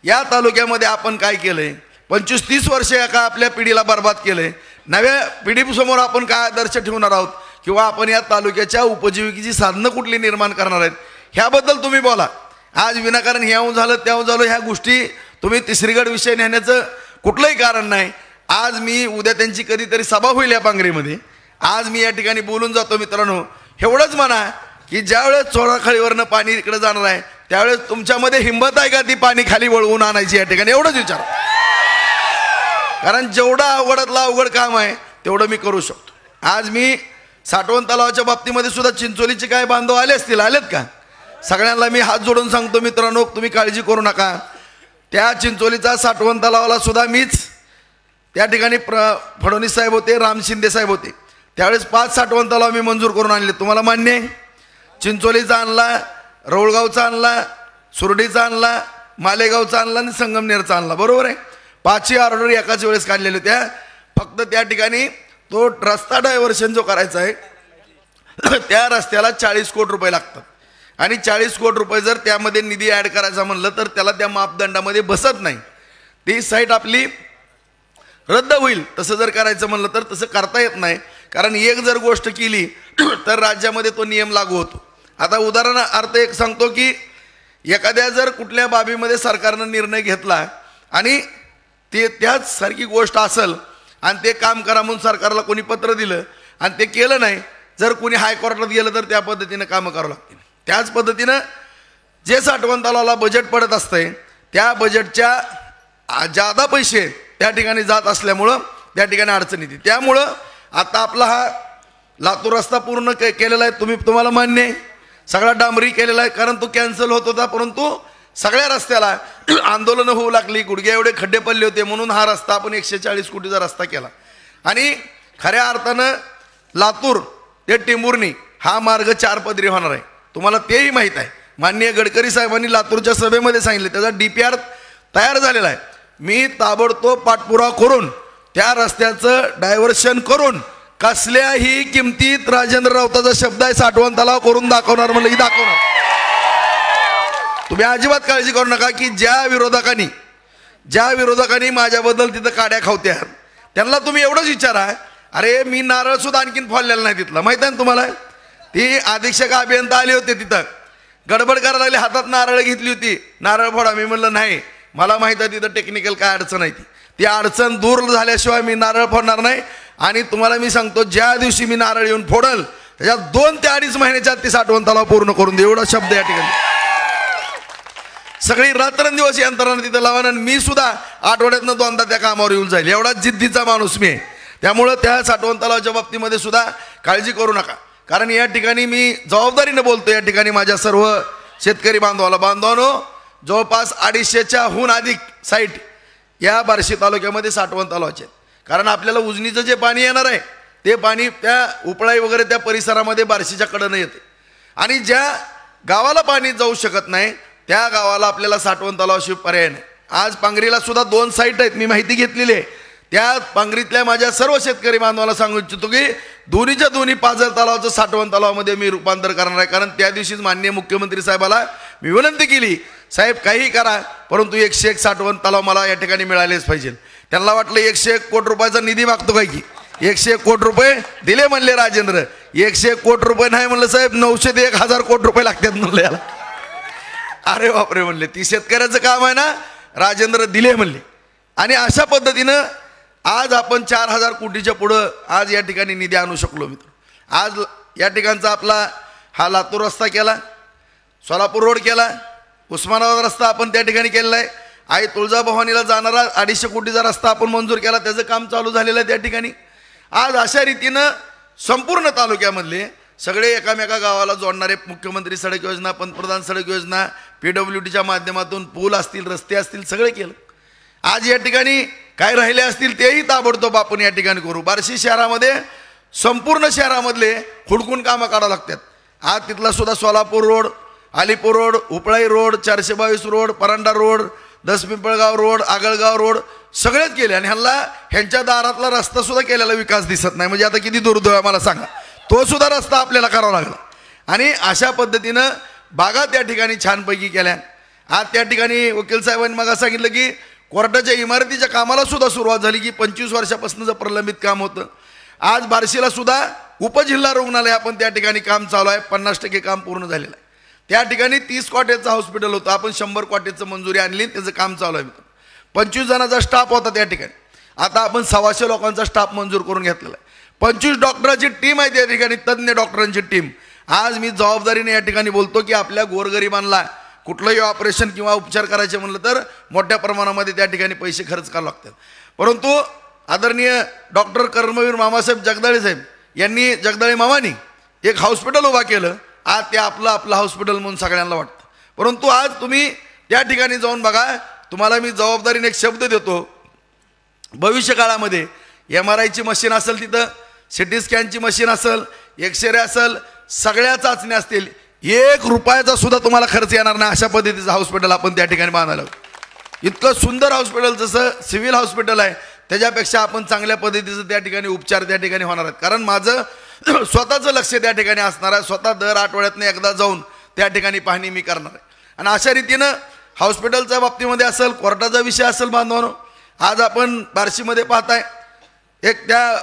या तालुक्यामध्ये आपण काय केलंय? 25-30 वर्ष एका आपल्या पिढीला बर्बाद केलंय. नव्या पिढीसमोर आपण काय आदर्श ठेवणार आहोत किंवा आपण या तालुक्याच्या उपजीविकेची साधनं कुठली निर्माण करणार आहेत ह्याबद्दल तुम्ही बोला. आज विनाकारण ह्याहून झालं त्याहून झालं ह्या गोष्टी तुम्ही तिसरीगड विषय नेण्याचं कुठलंही कारण नाही. आज मी उद्या त्यांची कधीतरी सभा होईल या पांगरीमध्ये, आज मी या ठिकाणी बोलून जातो मित्रांनो. एवढंच म्हणा की ज्यावेळेस चोराखळीवरनं पाणी इकडे जाणार आहे त्यावेळेस तुमच्यामध्ये हिंमत आहे का ती पाणी खाली वळवून आणायची या ठिकाणी? एवढंच विचार. कारण जेवढं अवघडातलं अवघड काम आहे तेवढं मी करू शकतो. आज मी साठवण तलावाच्या बाबतीमध्ये सुद्धा चिंचोलीचे काय बांधव आले असतील, आलेत का? सगळ्यांना मी हात जोडून सांगतो मित्रांनो, तुम्ही काळजी करू नका. त्या चिंचोलीचा साठवण तलावाला सुद्धा मीच त्या ठिकाणी फडणवीस साहेब होते, राम शिंदे साहेब होते, त्यावेळेस 5 साठवण तलाव मी मंजूर करून आणले. तुम्हाला मान्य आहे? चिंचोलीचा आणला, रौळगावचा आणला, सुरडीचा आणला, मालेगावचा आणला आणि संगमनेरचा आणला. बरोबर आहे? 5ची ऑर्डर एकाच वेळेस काढलेल्या होत्या. फक्त त्या ठिकाणी तो रस्ता डायव्हर्शन जो करायचा आहे त्या रस्त्याला 40 कोटी रुपये लागतात. आणि 40 कोटी रुपये जर त्यामध्ये निधी ॲड करायचा म्हणलं तर त्याला त्या मापदंडामध्ये बसत नाही. ती साईट आपली रद्द होईल. तसं जर करायचं म्हणलं तर तसं करता येत नाही. कारण एक जर गोष्ट केली तर राज्यामध्ये तो नियम लागू होतो. आता उदाहरणार्थ एक सांगतो की एखाद्या जर कुठल्या बाबीमध्ये सरकारनं निर्णय घेतला आणि ते त्याच सारखी गोष्ट असेल आणि ते काम करा म्हणून सरकारला कोणी पत्र दिलं आणि ते केलं नाही, जर कोणी हायकोर्टात गेलं तर त्या पद्धतीनं कामं करावं लागतील. त्याच पद्धतीनं जे साठवण तलावाला बजेट पडत असतंय त्या बजेटच्या जादा पैसे त्या ठिकाणी जात असल्यामुळं त्या ठिकाणी अडचण येते. त्यामुळं आता आपला हा लातूर रस्ता पूर्ण केलेला आहे, तुम्हाला मान्य आहे, सगळा डांबरी केलेला आहे, कारण तो कॅन्सल होत होता. परंतु सगळ्या रस्त्याला आंदोलनं होऊ लागली, गुडघ्या एवढे खड्डे पडले होते, म्हणून हा रस्ता आपण 140 कोटीचा रस्ता केला. आणि खऱ्या अर्थानं लातूर ते टेंभुर्णी हा मार्ग 4 पदरी होणार आहे, तुम्हाला तेही माहीत आहे. माननीय गडकरी साहेबांनी लातूरच्या सभेमध्ये सांगितले, त्याचा DPR तयार झालेला आहे. मी ताबडतोब पाठपुरावा करून त्या रस्त्याचं डायव्हर्शन करून कसल्याही किमतीत राजेंद्र राऊताचा शब्द आहे साठवण तलाव करून दाखवणार, म्हणलं ही दाखवणार. तुम्ही अजिबात काळजी करू नका की ज्या विरोधकांनी माझ्याबद्दल तिथं काड्या खावत्या त्यांना तुम्ही एवढंच विचारा, अरे मी नारळ सुद्धा आणखीन फोडलेला नाही तिथला, माहित आहे ना तुम्हाला. ती अधीक्षक अभियंता आले होते, तिथं गडबड करायला लागली, हातात नारळ घेतली होती, नारळ फोडा. मी म्हणलं नाही, मला माहित आहे तिथं टेक्निकल काय अडचण आहे, ती अडचण दूर झाल्याशिवाय मी नारळ फोडणार नाही. आणि तुम्हाला मी सांगतो, ज्या दिवशी मी नारळ येऊन फोडल त्याच्यात 2 ते 2.5 महिन्याच्या ती साठवण तलाव पूर्ण करून दे, एवढा शब्द या ठिकाणी. सगळी रात्रंदिवस यंत्रणा तिथं लावा, आणि मी सुद्धा आठवड्यातनं 2दा त्या कामावर येऊन जाईल, एवढा जिद्दीचा माणूस मी आहे. त्यामुळं त्या साठवण तलावाच्या बाबतीमध्ये सुद्धा काळजी करू नका, कारण या ठिकाणी मी जबाबदारीने बोलतो. या ठिकाणी माझ्या सर्व शेतकरी बांधवांनो, जवळपास 250च्याहून अधिक साईट या बार्शी तालुक्यामध्ये साठवण तलावाचे आहेत. कारण आपल्याला उजनीचं जे पाणी येणार आहे ते पाणी त्या उपळाई वगैरे त्या परिसरामध्ये बार्शीच्या कडेनं येते, आणि ज्या गावाला पाणी जाऊ शकत नाही त्या गावाला आपल्याला साठवण तलावाशिवाय पर्याय नाही. आज पांगरीला सुद्धा 2 साईट आहेत, मी माहिती घेतलेली आहे. त्या पांगरीतल्या माझ्या सर्व शेतकरी बांधवांना सांगू इच्छितो की दोन्हीच्या दोन्ही पाझर तलावाचं साठवण तलावामध्ये मी रूपांतर करणार आहे. कारण त्या दिवशीच माननीय मुख्यमंत्री साहेबाला मी विनंती केली, साहेब काही करा परंतु 101 साठवण तलाव मला या ठिकाणी मिळालेच पाहिजे. त्यांना वाटलं 101 कोटी रुपयाचा निधी मागतो काय की, 101 कोटी रुपये दिले म्हणले राजेंद्र. 101 कोटी रुपये नाही म्हणलं साहेब, 900 ते 1000 कोटी रुपये लागतात म्हणलं याला. अरे बापरे म्हणले, ती शेतकऱ्याचं काम आहे ना, राजेंद्र दिले म्हणले. आणि अशा पद्धतीनं आज आपण 4000 कोटीच्या पुढं आज या ठिकाणी निधी आणू शकलो मित्र. आज या ठिकाणचा आपला हा लातूर रस्ता केला, सोलापूर रोड केला, उस्मानाबाद रस्ता आपण त्या ठिकाणी केलेला आहे. आई तुळजाभवानीला जाणारा 250 कोटीचा रस्ता आपण मंजूर केला, त्याचं काम चालू झालेलं आहे त्या ठिकाणी. आज अशा रीतीनं संपूर्ण तालुक्यामधले सगळे एकामेका गावाला जोडणारे मुख्यमंत्री सडक योजना, पंतप्रधान सडक योजना, PWDच्या माध्यमातून पूल असतील, रस्ते असतील, सगळे केलं. आज या ठिकाणी काय राहिले असतील तेही ताबडतोब आपण या ठिकाणी करू. बार्शी शहरामध्ये संपूर्ण शहरामधले हुडकून कामं काढावं लागतात. आज तिथला सुद्धा Solapur road, Alipur road, Upalai road, 422 road, Paranda road, Daspimpalgaon road, Agalgaon road सगळेच केले. आणि ह्यांच्या दारातला रस्ता सुद्धा केलेला विकास दिसत नाही, म्हणजे आता किती दुर्दैव आहे मला सांगा. तो सुद्धा रस्ता आपल्याला करावा लागला. आणि अशा पद्धतीनं बागा त्या ठिकाणी छानपैकी केल्या. आज त्या ठिकाणी वकील साहेबांनी मग सांगितलं की कोर्टाच्या इमारतीच्या कामाला सुद्धा सुरुवात झाली, की 25 वर्षापासूनचं प्रलंबित काम होतं. आज बार्शीला सुद्धा उपजिल्हा रुग्णालय आपण त्या ठिकाणी काम चालू आहे, 50% काम पूर्ण झालेलं आहे. त्या ठिकाणी 30 क्वाटेचं हॉस्पिटल होतं, आपण 100 क्वाटेचं मंजुरी आणली, त्याचं काम चालू आहे. 25 जणांचा स्टाफ होता त्या ठिकाणी, आता आपण 125 लोकांचा स्टाफ मंजूर करून घेतलेला आहे. 25 डॉक्टरांची टीम आहे त्या ठिकाणी, तज्ज्ञ डॉक्टरांची टीम. आज मी जबाबदारीने या ठिकाणी बोलतो की आपल्या गोरगरिबांना कुठलंही ऑपरेशन किंवा उपचार करायचे म्हणलं तर मोठ्या प्रमाणामध्ये त्या ठिकाणी पैसे खर्च करावे लागतात. परंतु आदरणीय डॉक्टर कर्मवीर मामासाहेब जगदाळे साहेब यांनी, जगदाळे मामानी एक हॉस्पिटल उभा केलं. आज ते आपलं हॉस्पिटल म्हणून सगळ्यांना वाटतं. परंतु आज तुम्ही त्या ठिकाणी जाऊन बघा, तुम्हाला मी जबाबदारीने एक शब्द देतो, भविष्य काळामध्ये MRIची मशीन असेल, तिथं CT स्कॅनची मशीन असेल, एक्सरे असेल, सगळ्या चाचण्या असतील, 1 रुपयाचा सुद्धा तुम्हाला खर्च येणार नाही. अशा पद्धतीचं हॉस्पिटल आपण त्या ठिकाणी बांधायला. इतकं सुंदर हॉस्पिटल, जसं सिव्हिल हॉस्पिटल आहे त्याच्यापेक्षा आपण चांगल्या पद्धतीचं त्या ठिकाणी उपचार त्या ठिकाणी होणार आहेत. कारण माझं स्वतःचं लक्ष त्या ठिकाणी असणार आहे, स्वतः दर आठवड्यातनं एकदा जाऊन त्या ठिकाणी पाहणी मी करणार आहे. आणि अशा रीतीनं हॉस्पिटलच्या बाबतीमध्ये असेल, कोर्टाचा विषय असेल बांधवांनो, आज आपण बार्शीमध्ये पाहताय एक त्या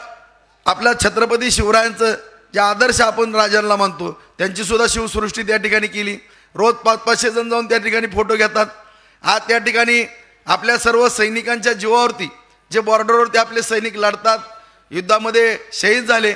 आपल्या छत्रपती शिवरायांचं जे आदर्श आपण राजांना मानतो त्यांची सुद्धा शिवसृष्टी त्या ठिकाणी केली. रोज 500-500 जण जाऊन त्या ठिकाणी फोटो घेतात. आज त्या ठिकाणी आपल्या सर्व सैनिकांच्या जीवावरती जे बॉर्डरवरती आपले सैनिक लढतात, युद्धामध्ये शहीद झाले,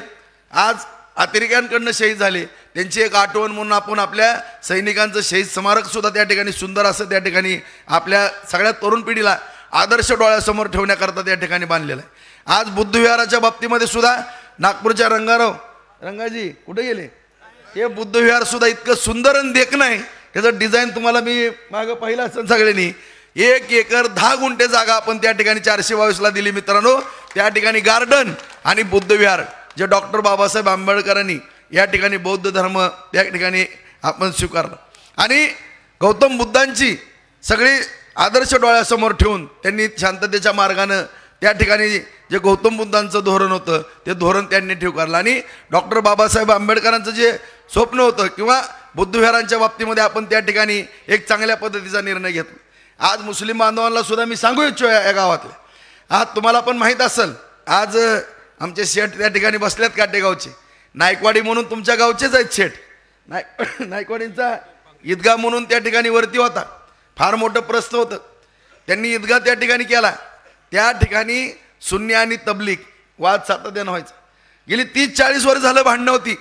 आज अतिरेक्यांकडनं शहीद झाले, त्यांची एक आठवण म्हणून आपण आपल्या सैनिकांचं शहीद स्मारक सुद्धा त्या ठिकाणी सुंदर असं त्या ठिकाणी आपल्या सगळ्या तरुण पिढीला आदर्श डोळ्यासमोर ठेवण्याकरता त्या ठिकाणी बांधलेलं आहे। आज बुद्धविहाराच्या बाबतीमध्ये सुद्धा नागपूरच्या रंगाजी कुठे गेले, हे बुद्धविहार सुद्धा इतकं सुंदर आणि देखणं आहे, त्याचं डिझाईन तुम्हाला मी मागं पाहिलं असेल सगळ्यांनी। 1 एकर 10 गुंठे जागा आपण त्या ठिकाणी 422 ला दिली मित्रांनो। त्या ठिकाणी गार्डन आणि बुद्धविहार जे डॉक्टर बाबासाहेब आंबेडकरांनी या ठिकाणी बौद्ध धर्म त्या ठिकाणी आपण स्वीकारला आणि गौतम बुद्धांची सगळी आदर्श डोळ्यासमोर ठेवून त्यांनी शांततेच्या मार्गानं त्या ठिकाणी जे गौतम बुद्धांचं धोरण होतं ते धोरण त्यांनी ठेवकारलं आणि डॉक्टर बाबासाहेब आंबेडकरांचं जे स्वप्न होतं किंवा बुद्धविहारांच्या बाबतीमध्ये आपण त्या ठिकाणी एक चांगल्या पद्धतीचा निर्णय घेतला। आज मुस्लिम बांधवांना सुद्धा मी सांगू इच्छितो या गावातले, आज तुम्हाला पण माहीत असेल, आज आमचे शेठ त्या ठिकाणी बसल्यात काटेगावचे, नायकवाडी म्हणून तुमच्या गावचेच आहेत शेठ, नायकवाडींचा ईदगाह म्हणून त्या ठिकाणी वरती होता, फार मोठं प्रस्थ होतं, त्यांनी ईदगाह त्या ठिकाणी केला। त्या ठिकाणी सुन्नी आणि तबलीग वाद सातत्यानं व्हायचा, गेली 30-40 वर्ष झालं भांडणं होती,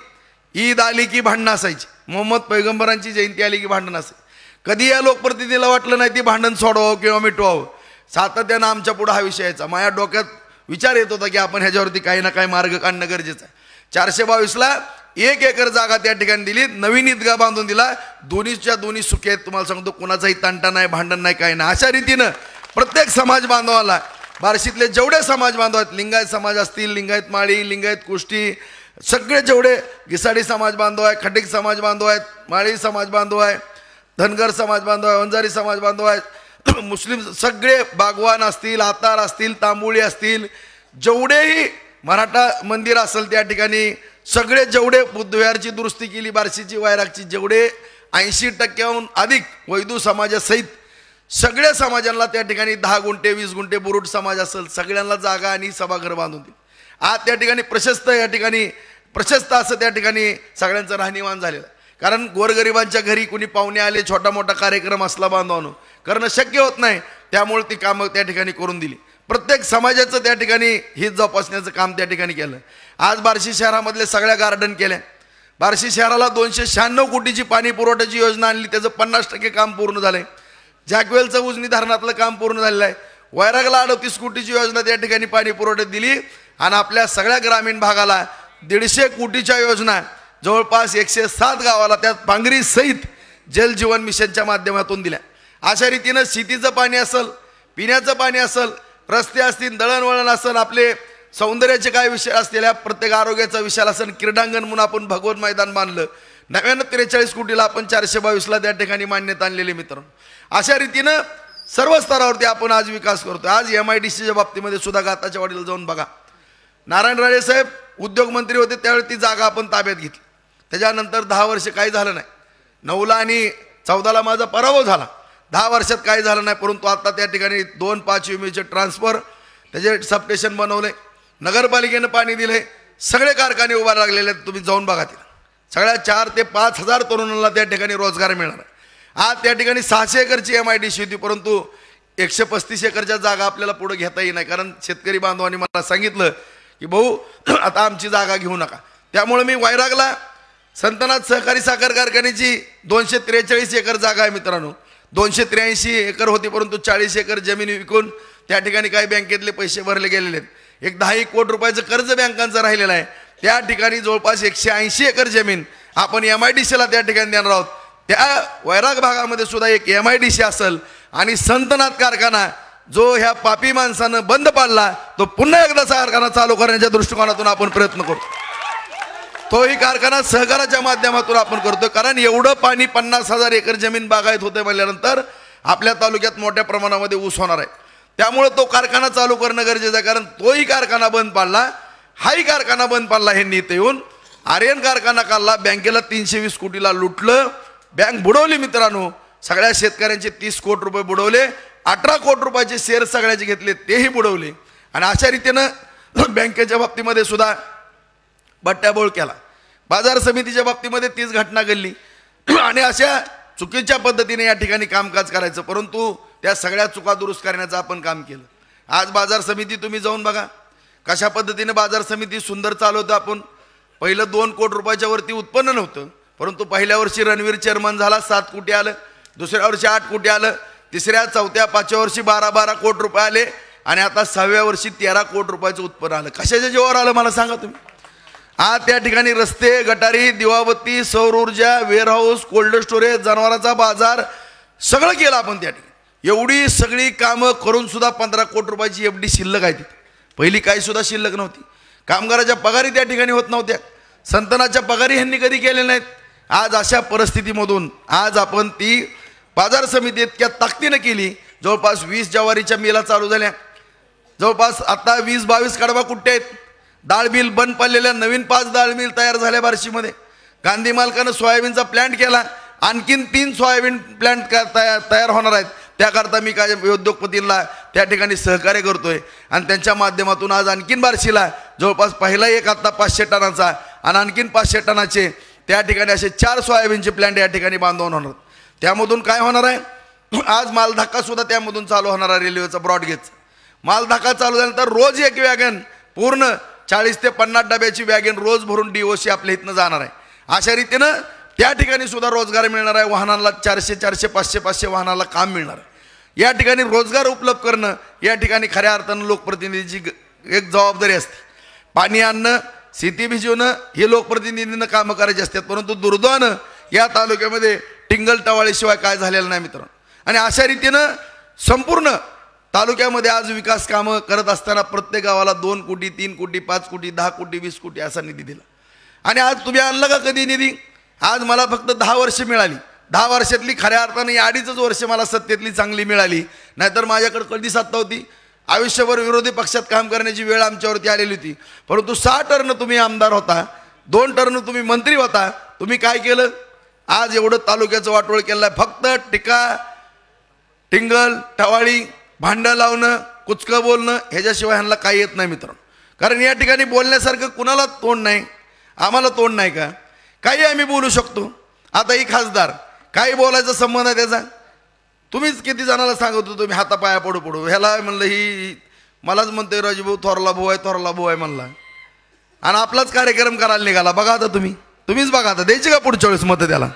ईद आली की भांडणं असायची, मोहम्मद पैगंबरांची जयंती आली की भांडणं असायची, कधी या लोकप्रतिनिधीला वाटलं नाही ती भांडण सोडवावं किंवा मिटवावं, सातत्यानं आमच्या पुढं हा विषय यायचा। माझ्या डोक्यात विचार येत होता की आपण ह्याच्यावरती काही ना काही मार्ग काढणं गरजेचं आहे। 422 ला 1 एकर जागा त्या ठिकाणी दिली, नवीन ईदगाह बांधून दिला, दोन्हीच्या दोन्ही सुखे आहेत, तुम्हाला सांगतो कोणाचाही तंटा नाही, भांडण नाही, काही नाही। अशा रीतीनं प्रत्येक समाज बांधवाला, बार्शीतले जेवढे समाज बांधव आहेत, लिंगायत समाज असतील, लिंगायत माळी, लिंगायत कुष्टी, सगळे जेवढे घिसाडी समाज बांधव आहे, खटिक समाज बांधव आहेत, माळी समाज बांधव आहे, धनगर समाज बांधव आहे, वंजारी समाज बांधव आहेत, मुस्लिम सगळे, बागवान असतील, आतार असतील, तांबुळी असतील, जेवढेही मराठा मंदिर असेल त्या ठिकाणी सगळे जेवढे बुद्धविहारची दुरुस्ती केली, बार्शीची वैरागची, जेवढे 80% अधिक वैदू समाजासहित सगळ्या समाजांना त्या ठिकाणी 10 गुंठे 20 गुंठे बुरुड समाज असेल सगळ्यांना जागा आणि सभागृह बांधून दिली। आज त्या ठिकाणी प्रशस्त असं त्या ठिकाणी सगळ्यांचं राहणीमान झालेलं आहे, कारण गोरगरिबांच्या घरी कुणी पाहुणे आले, छोटा मोठा कार्यक्रम असला बांधवानो करणं शक्य होत नाही, त्यामुळे ती कामं त्या ठिकाणी करून दिली। प्रत्येक समाजाचं त्या ठिकाणी हित जोपासण्याचं काम त्या ठिकाणी केलं। आज बार्शी शहरामधले सगळ्या गार्डन केल्या, बार्शी शहराला 296 कोटीची पाणी पुरवठ्याची योजना आणली, त्याचं 50% काम पूर्ण झालंय। जॅकवेलचं उजनी धरणातलं काम पूर्ण झालेलं आहे, वैरागला 38 कोटीची योजना त्या ठिकाणी पाणी पुरवठ्यात दिली आणि आपल्या सगळ्या ग्रामीण भागाला 150 कोटीच्या योजना जवळपास 107 गावाला त्यात पांगरी सहित जल जीवन मिशनच्या माध्यमातून दिल्या। अशा रीतीनं शेतीचं पाणी असेल, पिण्याचं पाणी असेल, रस्ते असतील, दळणवळण असेल, आपले सौंदर्याचे काय विषय असतील, या प्रत्येक आरोग्याचा विषय असेल, क्रीडांगण म्हणून आपण भगवत मैदान बांधलं, 43 कोटीला आपण 422 ला त्या ठिकाणी मान्यता आणलेली मित्रांनो। अशा रीतीनं सर्व स्तरावरती आपण आज विकास करतो। आज MIDCच्या बाबतीमध्ये सुद्धा गाताच्या वाडीला जाऊन बघा, नारायण राणे साहेब उद्योग मंत्री होते त्यावेळी ती जागा आपण ताब्यात घेतली, त्याच्यानंतर 10 वर्ष काही झालं नाही, 9ला आणि 14ला माझा पराभव झाला, 10 वर्षात काही झालं नाही, परंतु आता त्या ठिकाणी 2-5 युमीचे ट्रान्सफर, त्याचे सबस्टेशन बनवले, नगरपालिकेनं पाणी दिले, सगळे कारखाने उभा लागलेले आहेत, तुम्ही जाऊन बघा तिला, सगळ्या 4 ते 5 हजार तरुणांना त्या ठिकाणी रोजगार मिळणार आहे। आज त्या ठिकाणी 600 एकरची MIDC होती, परंतु 135 एकरच्या जागा आपल्याला पुढे घेता येई नाही, कारण शेतकरी बांधवांनी मला सांगितलं की भाऊ आता आमची जागा घेऊ नका। त्यामुळे मी वैरागला संतनाथ सहकारी साखर कारखान्याची 243 एकर जागा आहे मित्रांनो, 283 एकर होती, परंतु 40 एकर जमीन विकून त्या ठिकाणी काही बँकेतले पैसे भरले गेलेले आहेत, एक 10 कोटी रुपयाचं कर्ज बँकांचं राहिलेलं आहे, त्या ठिकाणी जवळपास 180 एकर जमीन आपण MIDCला त्या ठिकाणी देणार आहोत। त्या वैराग भागामध्ये सुद्धा एक MIDC असेल आणि संतनाथ कारखाना जो ह्या पापी माणसानं बंद पाडला तो पुन्हा एकदा कारखाना चालू करण्याच्या दृष्टिकोनातून आपण प्रयत्न करतो, तोही कारखाना सहकाराच्या माध्यमातून आपण करतो, कारण एवढं पाणी 50,000 एकर जमीन बागायत होते म्हणल्यानंतर आपल्या तालुक्यात मोठ्या प्रमाणामध्ये ऊस होणार आहे, त्यामुळे तो कारखाना चालू करणं गरजेचं आहे, कारण तोही कारखाना बंद पाडला, हाही कारखाना बंद पाडला, हे नीत येऊन आर्यन कारखाना काढला, बँकेला 320 कोटीला लुटलं, बँक बुडवली मित्रांनो, सगळ्या शेतकऱ्यांचे 30 कोटी रुपये बुडवले, 18 कोटी रुपयाचे शेअर सगळ्याचे घेतले तेही बुडवले, आणि अशा रीतीनं बँकेच्या बाबतीमध्ये सुद्धा बट्ट्याबोळ केला, बाजार समितीच्या बाबतीमध्ये तीच घटना घडली, आणि अशा चुकीच्या पद्धतीने या ठिकाणी कामकाज करायचं, परंतु त्या सगळ्या चुका दुरुस्त करण्याचं आपण काम केलं. आज बाजार समिती तुम्ही जाऊन बघा कशा पद्धतीने बाजार समिती सुंदर चालवतं. आपण पहिलं 2 कोटी रुपयाच्या वरती उत्पन्न नव्हतं, परंतु पहिल्या वर्षी रणवीर चेअरमन झाला 7 कोटी आलं, दुसऱ्या वर्षी 8 कोटी आलं, तिसऱ्या चौथ्या 5व्या वर्षी 12 कोटी रुपये आले आणि आता 6व्या वर्षी 13 कोटी रुपयाचं उत्पन्न आलं. कशाच्या जीवावर आलं मला सांगा तुम्ही. आज त्या ठिकाणी रस्ते, गटारी, दिवाबत्ती, सौर ऊर्जा, वेअरहाऊस, कोल्ड स्टोरेज, जनावरांचा बाजार सगळं केलं आपण त्या ठिकाणी. एवढी सगळी कामं करून सुद्धा 15 कोटी रुपयाची FD शिल्लक आहे. तिथे पहिली काही सुद्धा शिल्लक नव्हती. कामगाराच्या पगारी त्या ठिकाणी होत नव्हत्या, संतनाच्या पगारी ह्यांनी कधी केले नाहीत. आज अशा परिस्थितीमधून आज आपण ती बाजार समिती इतक्या ताकदीनं केली. जवळपास 20 ज्वारीच्या मिला चालू झाल्या, जवळपास आता 20-22 कडबा कुट्टे आहेत. डाळ मिल बंद पडलेल्या नवीन 5 डाळ मिल तयार झाल्या बार्शीमध्ये. गांधी मालकानं सोयाबीनचा प्लॅन्ट केला, आणखीन 3 सोयाबीन प्लॅन्ट तयार होणार आहेत. त्याकरता मी काय उद्योगपतींना त्या ठिकाणी सहकार्य करतोय आणि त्यांच्या माध्यमातून आज आणखीन बार्शीला जवळपास पहिला एक आता 500 टनाचा आणि आणखीन 500 टनाचे त्या ठिकाणी असे 4 सोयाबीनचे प्लॅन्ट या ठिकाणी बांधून होणार. त्यामधून काय होणार आहे, आज मालधक्का सुद्धा त्यामधून चालू होणार आहे. रेल्वेचा ब्रॉडगेजचा मालधक्का चालू झाल्यानंतर रोज एक वॅगन पूर्ण 40 ते 50 डब्याची वॅगन रोज भरून DOC आपल्या इथनं जाणार आहे. अशा रीतीनं त्या ठिकाणी सुद्धा रोजगार मिळणार आहे. वाहनाला 400, 500 वाहनाला काम मिळणार आहे. या ठिकाणी रोजगार उपलब्ध करणं या ठिकाणी खऱ्या अर्थानं लोकप्रतिनिधीची एक जबाबदारी असते. पाणी आणणं, शेती भिजवणं हे लोकप्रतिनिधींना कामं करायची असतात, परंतु दुर्दैवानं या तालुक्यामध्ये टिंगल टवाळीशिवाय काय झालेलं नाही मित्रांनो. आणि अशा रीतीनं संपूर्ण तालुक्यामध्ये आज विकास कामं करत असताना प्रत्येक गावाला 2 कोटी, 3 कोटी, 5 कोटी, 10 कोटी, 20 कोटी असा निधी दिला. आणि आज तुम्ही आणला का कधी निधी? आज मला फक्त 10 वर्ष मिळाली. 10 वर्षातली खऱ्या अर्थानं या 2.5 वर्ष मला सत्तेतली चांगली मिळाली, नाहीतर माझ्याकडे कधी सत्ता होती. आयुष्यभर विरोधी पक्षात काम करण्याची वेळ आमच्यावरती आलेली होती, परंतु 6 टर्न तुम्ही आमदार होता, 2 टर्न तुम्ही मंत्री होता. तुम्ही काय केलं? आज एवढं तालुक्याचं वाटोळ केलं आहे. फक्त टीका, टिंगल टवाळी, भांडं लावणं, कुचकं बोलणं ह्याच्याशिवाय ह्यांना काही येत नाही मित्रांनो. कारण या ठिकाणी बोलण्यासारखं कुणाला तोंड नाही. आम्हाला तोंड नाही का? काही आम्ही बोलू शकतो. आता ही खासदार काही बोलायचा संबंध आहे त्याचा? तुम्हीच किती जणाला सांगत होतो मी हातापाया पडू पडू, ह्याला म्हणलं ही मलाच म्हणतोय राजूभाऊ थोरला भाऊ आहे म्हणला आणि आपलाच कार्यक्रम करायला निघाला. बघा आता तुम्हीच बघा आता द्यायची का पुढच्या वेळेस मतं त्याला?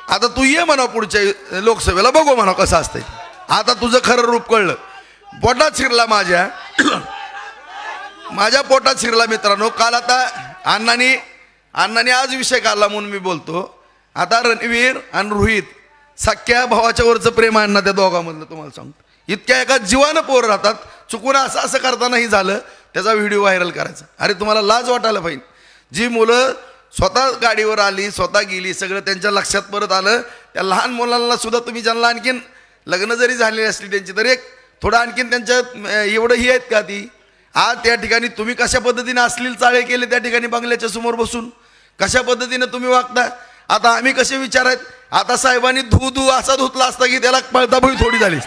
आता तू ये म्हणा पुढच्या लोकसभेला, बघू म्हणा कसं असतंय. आता तुझं खरं रूप कळलं. पोटात शिरला माझ्या पोटात शिरला मित्रांनो. काल आता अण्णांनी आज विषय काढला म्हणून मी बोलतो. आता रणवीर आणि रोहित सख्या भावाच्या वरचं प्रेम आहे ना त्या दोघांमधलं. तुम्हाला सांगतो इतक्या एका जीवानं पोर राहतात. चुकून असं करतानाही झालं त्याचा व्हिडिओ व्हायरल करायचा. अरे तुम्हाला लाज वाटायला पाहिजे. जी मुलं स्वतः गाडीवर आली, स्वतः गेली, सगळं त्यांच्या लक्षात परत आलं. त्या लहान मुलांना सुद्धा तुम्ही ज्यांना आणखीन लग्न जरी झालेली असली त्यांची तर एक थोडं आणखीन त्यांच्यात एवढं ही आहेत का ती? आज त्या ठिकाणी तुम्ही कशा पद्धतीने अश्लील चाळे केले त्या ठिकाणी बंगल्याच्या समोर बसून कशा पद्धतीने तुम्ही वागता. आता आम्ही कसे विचार आहेत? आता साहेबांनी धू असा धुतला असता की त्याला पळतापळी थोडी झाली.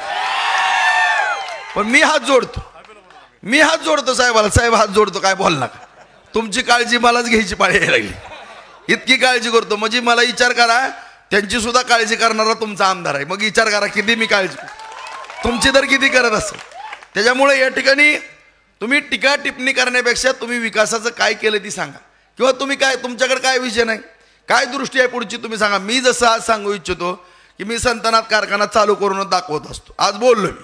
पण मी हात जोडतो साहेबाला. साहेब हात जोडतो, काय बोल नका. तुमची काळजी मलाच घ्यायची पाळी यायला लागली. इतकी काळजी करतो म्हणजे मला विचार करा, त्यांची सुद्धा काळजी करणारा तुमचा आमदार आहे. मग विचार करा किती मी काळजी तुमची तर किती करत असेल. त्याच्यामुळे या ठिकाणी तुम्ही टीका टिप्पणी करण्यापेक्षा तुम्ही विकासाचं काय केलं ती सांगा, किंवा तुम्ही काय तुमच्याकडे काय विजन आहे, काय दृष्टी आहे पुढची तुम्ही सांगा. मी जसं आज सांगू इच्छितो की मी संतनात कारखाना चालू करूनच दाखवत असतो. आज बोललो मी,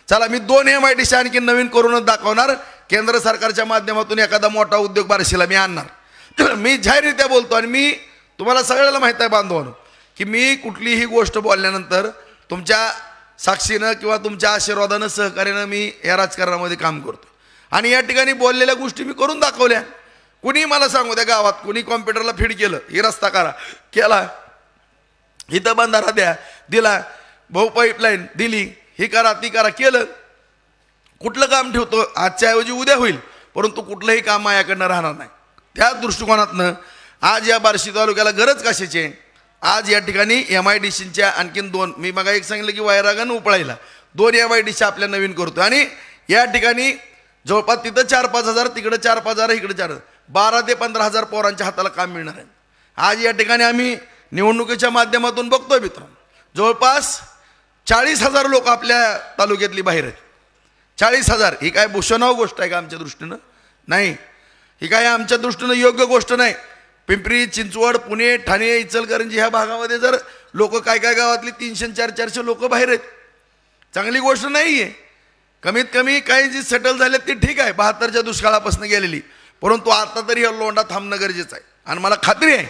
चला मी 2 MIDC आणखी नवीन करूनच दाखवणार. केंद्र सरकारच्या माध्यमातून एखादा मोठा उद्योग बार्शीला मी आणणार. मी जाहीररित्या बोलतो आणि मी तुम्हाला सगळ्याला माहीत आहे बांधवांनो की मी कुठलीही गोष्ट बोलल्यानंतर तुमच्या साक्षीनं किंवा तुमच्या आशीर्वादानं सहकार्यानं मी या राजकारणामध्ये काम करतो. आणि या ठिकाणी बोललेल्या गोष्टी मी करून दाखवल्या. कुणी मला सांगू त्या गावात कुणी कॉम्प्युटरला फीड केलं, ही रस्ता करा केला, इथं बंधारा द्या दिला, भाऊ पाईपलाईन दिली, ही करा ती करा केलं. कुठलं काम ठेवतो आजच्या ऐवजी उद्या होईल, परंतु कुठलंही काम माझ्याकडनं राहणार नाही. त्या दृष्टिकोनातनं आज या बार्शी तालुक्याला गरज कशाची आहे? आज या ठिकाणी MIDCच्या आणखीन 2, मी मग एक सांगितलं की वैरागानं उपळायला 2 MIDC आपल्या नवीन करतो. आणि या ठिकाणी जवळपास तिथं 4-5 हजार, तिकडं 4-5 हजार, इकडे 4, 12 ते 15 हजार पोरांच्या हाताला काम मिळणार आहे. आज या ठिकाणी आम्ही निवडणुकीच्या माध्यमातून बघतोय मित्रांनो, जवळपास 40,000 लोक आपल्या तालुक्यातली बाहेर आहेत. 40,000 ही काय भूषणाव गोष्ट आहे का आमच्या दृष्टीनं? नाही, ही काय आमच्या दृष्टीनं योग्य गोष्ट नाही. पिंपरी चिंचवड, पुणे, ठाणे, इचलकरंजी ह्या भागामध्ये जर लोक काय गावातली 300-400 लोक बाहेर आहेत, चांगली गोष्ट नाही आहे. कमीत कमी काही जी सेटल झाले ती ठीक आहे 72च्या दुष्काळापासून गेलेली, परंतु आता तरी हा लोंढा थांबणं गरजेचं आहे. आणि मला खात्री आहे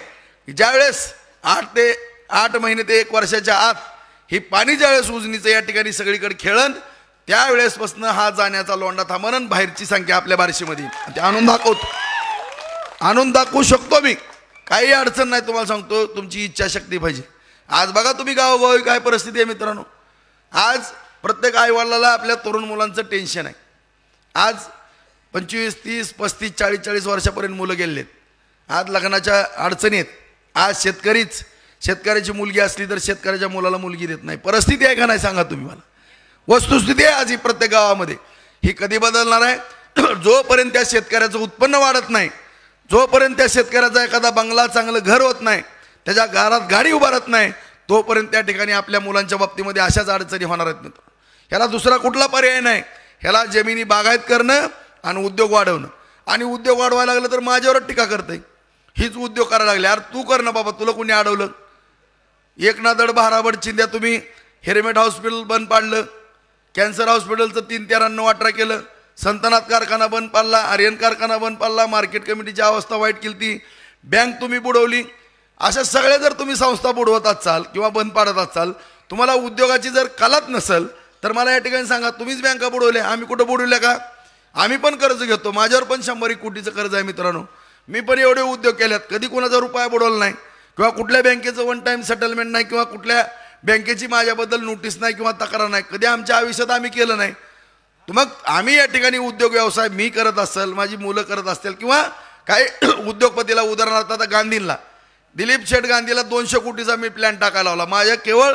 की ज्यावेळेस 8 महिने ते 1 वर्षाच्या आत ही पाणी ज्यावेळेस उजनीचं या ठिकाणी सगळीकडे खेळन, त्यावेळेसपासून हा जाण्याचा लोंढा थांबन आणि बाहेरची संख्या आपल्या बार्शीमध्ये ते आणून दाखवू शकतो मी. काही अडचण नाही, तुम्हाला सांगतो, तुमची इच्छाशक्ती पाहिजे. आज बघा तुम्ही गावोगावी काय परिस्थिती आहे मित्रांनो. आज प्रत्येक आईवडिलाला आपल्या तरुण मुलांचं टेन्शन आहे. आज 25, 30, 35, 40 वर्षापर्यंत मुलं गेलेत. आज लग्नाच्या अडचणी आहेत. आज शेतकऱ्याची मुलगी असली तर शेतकऱ्याच्या मुलाला मुलगी देत नाही. परिस्थिती आहे का नाही सांगा तुम्ही मला. वस्तुस्थिती आहे आज ही प्रत्येक गावामध्ये. ही कधी बदलणार आहे? जोपर्यंत त्या शेतकऱ्याचं उत्पन्न वाढत नाही, जोपर्यंत त्या शेतकऱ्याचा एखादा बंगला, चांगलं घर होत नाही, त्याच्या घरात गाडी उभारत नाही, तोपर्यंत त्या ठिकाणी आपल्या मुलांच्या बाबतीमध्ये अशाच अडचणी होणार आहेत मित्र. ह्याला दुसरा कुठला पर्याय नाही. ह्याला जमिनी बागायत करणं आणि उद्योग वाढवणं. आणि उद्योग वाढवायला लागलं तर माझ्यावरच टीका करते, हीच उद्योग करायला लागले. अरे तू कर ना बाबा, तुला कोणी अडवलं? एक ना दड भाराबड चिंध्या तुम्ही हेरेमेट हॉस्पिटल बंद पाडलं, कॅन्सर हॉस्पिटलचं 3-93 वाटरा केलं, संतनाथ कारखाना बंद पाडला, आर्यन कारखाना बंद पाडला, मार्केट कमिटीची अवस्था वाईट केली ती, बँक तुम्ही बुडवली. अशा सगळ्या जर तुम्ही संस्था बुडवत असाल किंवा बंद पाडत असाल, तुम्हाला उद्योगाची जर कलाच नसेल तर मला या ठिकाणी सांगा, तुम्हीच बँका बुडवल्या, आम्ही कुठं बुडवल्या का? आम्ही पण कर्ज घेतो, माझ्यावर पण 100 कोटीचं कर्ज आहे मित्रांनो. मी पण एवढे उद्योग केल्यात, कधी कोणाचा रुपया बुडवला नाही, किंवा कुठल्या बँकेचं 1 टाइम सेटलमेंट नाही, किंवा कुठल्या बँकेची माझ्याबद्दल नोटीस नाही किंवा तक्रार नाही, कधी आमच्या आयुष्यात आम्ही केलं नाही. मग आम्ही या ठिकाणी उद्योग व्यवसाय मी करत असेल, माझी मुलं करत असतील, किंवा काही उद्योगपतीला, उदाहरणार्थ आता गांधींना, दिलीप शेठ गांधीला 200 कोटीचा मी प्लॅन टाकायला लावला. माझ्या केवळ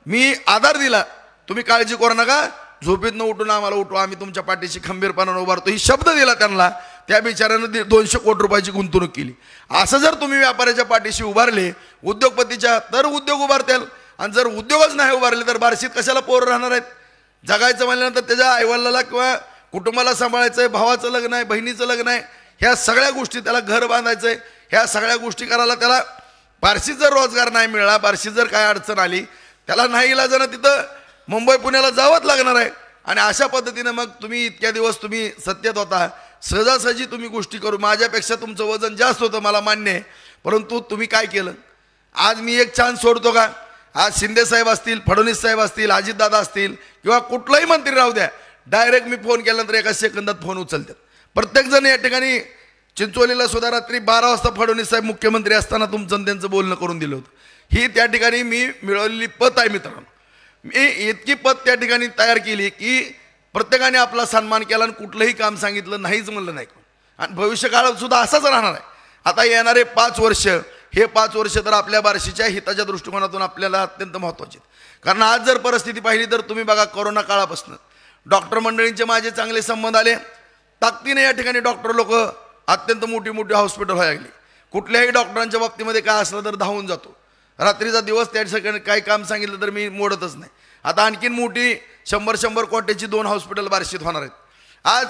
मी आधार दिला, तुम्ही काळजी करू नका, झोपेतनं उठून आम्हाला उठवा, आम्ही तुमच्या पाठीशी खंबीरपणाने उभारतो, ही शब्द दिला त्यांना. त्या बिचाऱ्यानं 200 कोटी रुपयाची गुंतवणूक केली. असं जर तुम्ही व्यापाऱ्याच्या पाठीशी उभारले, उद्योगपतीच्या, तर उद्योग उभारतील. आणि जर उद्योगच नाही उभारले तर बार्शीत कशाला पोरं राहणार आहेत? जगायचं म्हणल्यानंतर त्याच्या आईवडिलाला किंवा कुटुंबाला सांभाळायचं आहे, भावाचं लग्न आहे, बहिणीचं लग्न आहे, ह्या सगळ्या गोष्टी, त्याला घर बांधायचं आहे, ह्या सगळ्या गोष्टी करायला त्याला बार्शीत जर रोजगार नाही मिळाला, बार्शीत जर काय अडचण आली, त्याला नाही इलाजानं तिथं मुंबई पुण्याला जावंच लागणार आहे. आणि अशा पद्धतीनं मग तुम्ही इतक्या दिवस तुम्ही सत्तेत होता, सहजासहजी तुम्ही गोष्टी करू, माझ्यापेक्षा तुमचं वजन जास्त होतं, मला मान्य आहे, परंतु तुम्ही काय केलं? आज मी एक चान्स सोडतो का? आज शिंदे साहेब असतील, फडणवीस साहेब असतील, अजितदादा असतील, किंवा कुठलाही मंत्री राहू द्या, डायरेक्ट मी फोन केल्यानंतर एका सेकंदात फोन उचलतात प्रत्येकजण. या ठिकाणी चिंचोलीला सुद्धा रात्री 12 वाजता फडणवीस साहेब मुख्यमंत्री असताना तुमचं त्यांचं बोलणं करून दिलं होतं. ही त्या ठिकाणी मी मिळवलेली पत आहे मित्रांनो. मी इतकी पत त्या ठिकाणी तयार केली की प्रत्येकाने आपला सन्मान केला आणि कुठलंही काम सांगितलं नाहीच म्हणलं नाही. आणि भविष्यकाळात सुद्धा असाच राहणार आहे. आता येणारे 5 वर्ष, हे 5 वर्ष तर आपल्या बार्शीच्या हिताच्या दृष्टिकोनातून आपल्याला अत्यंत महत्त्वाचे. कारण आज जर परिस्थिती पाहिली तर तुम्ही बघा, कोरोना काळापासून डॉक्टर मंडळींचे माझे चांगले संबंध आले, ताकदीने या ठिकाणी डॉक्टर लोक अत्यंत मोठी हॉस्पिटल व्हायला लागली. कुठल्याही डॉक्टरांच्या बाबतीमध्ये काय असलं तर धावून जातो, रात्रीचा दिवस त्या ठिकाणी काही काम सांगितलं तर मी मोडतच नाही. आता आणखीन मोठी 100 कोटीची 2 हॉस्पिटल बार्शीत होणार आहेत. आज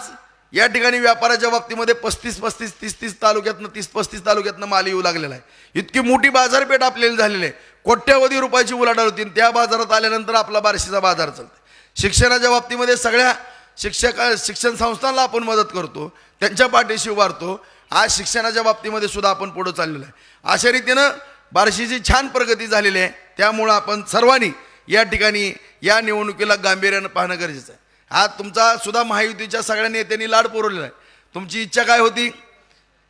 या ठिकाणी व्यापाराच्या बाबतीमध्ये 35-35, 30-30 तालुक्यातनं, 30-35 तालुक्यातनं माल येऊ लागलेला आहे. इतकी मोठी बाजारपेठ आपल्याला झालेली आहे, कोट्यवधी रुपयाची उलाढाल होती. त्या बाजारात आल्यानंतर आपला बार्शीचा बाजार चालतो. शिक्षणाच्या बाबतीमध्ये सगळ्या शिक्षण संस्थांना आपण मदत करतो, त्यांच्या पाठीशी उभारतो. आज शिक्षणाच्या बाबतीमध्ये सुद्धा आपण पुढे चाललेलो आहे. अशा रीतीनं बार्शीची छान प्रगती झालेली आहे. त्यामुळं आपण सर्वांनी या ठिकाणी या निवडणुकीला गांभीर्यानं पाहणं गरजेचं आहे. आज तुमचा सुद्धा महायुतीच्या सगळ्या नेत्यांनी लाड पुरवलेला आहे. तुमची इच्छा काय होती?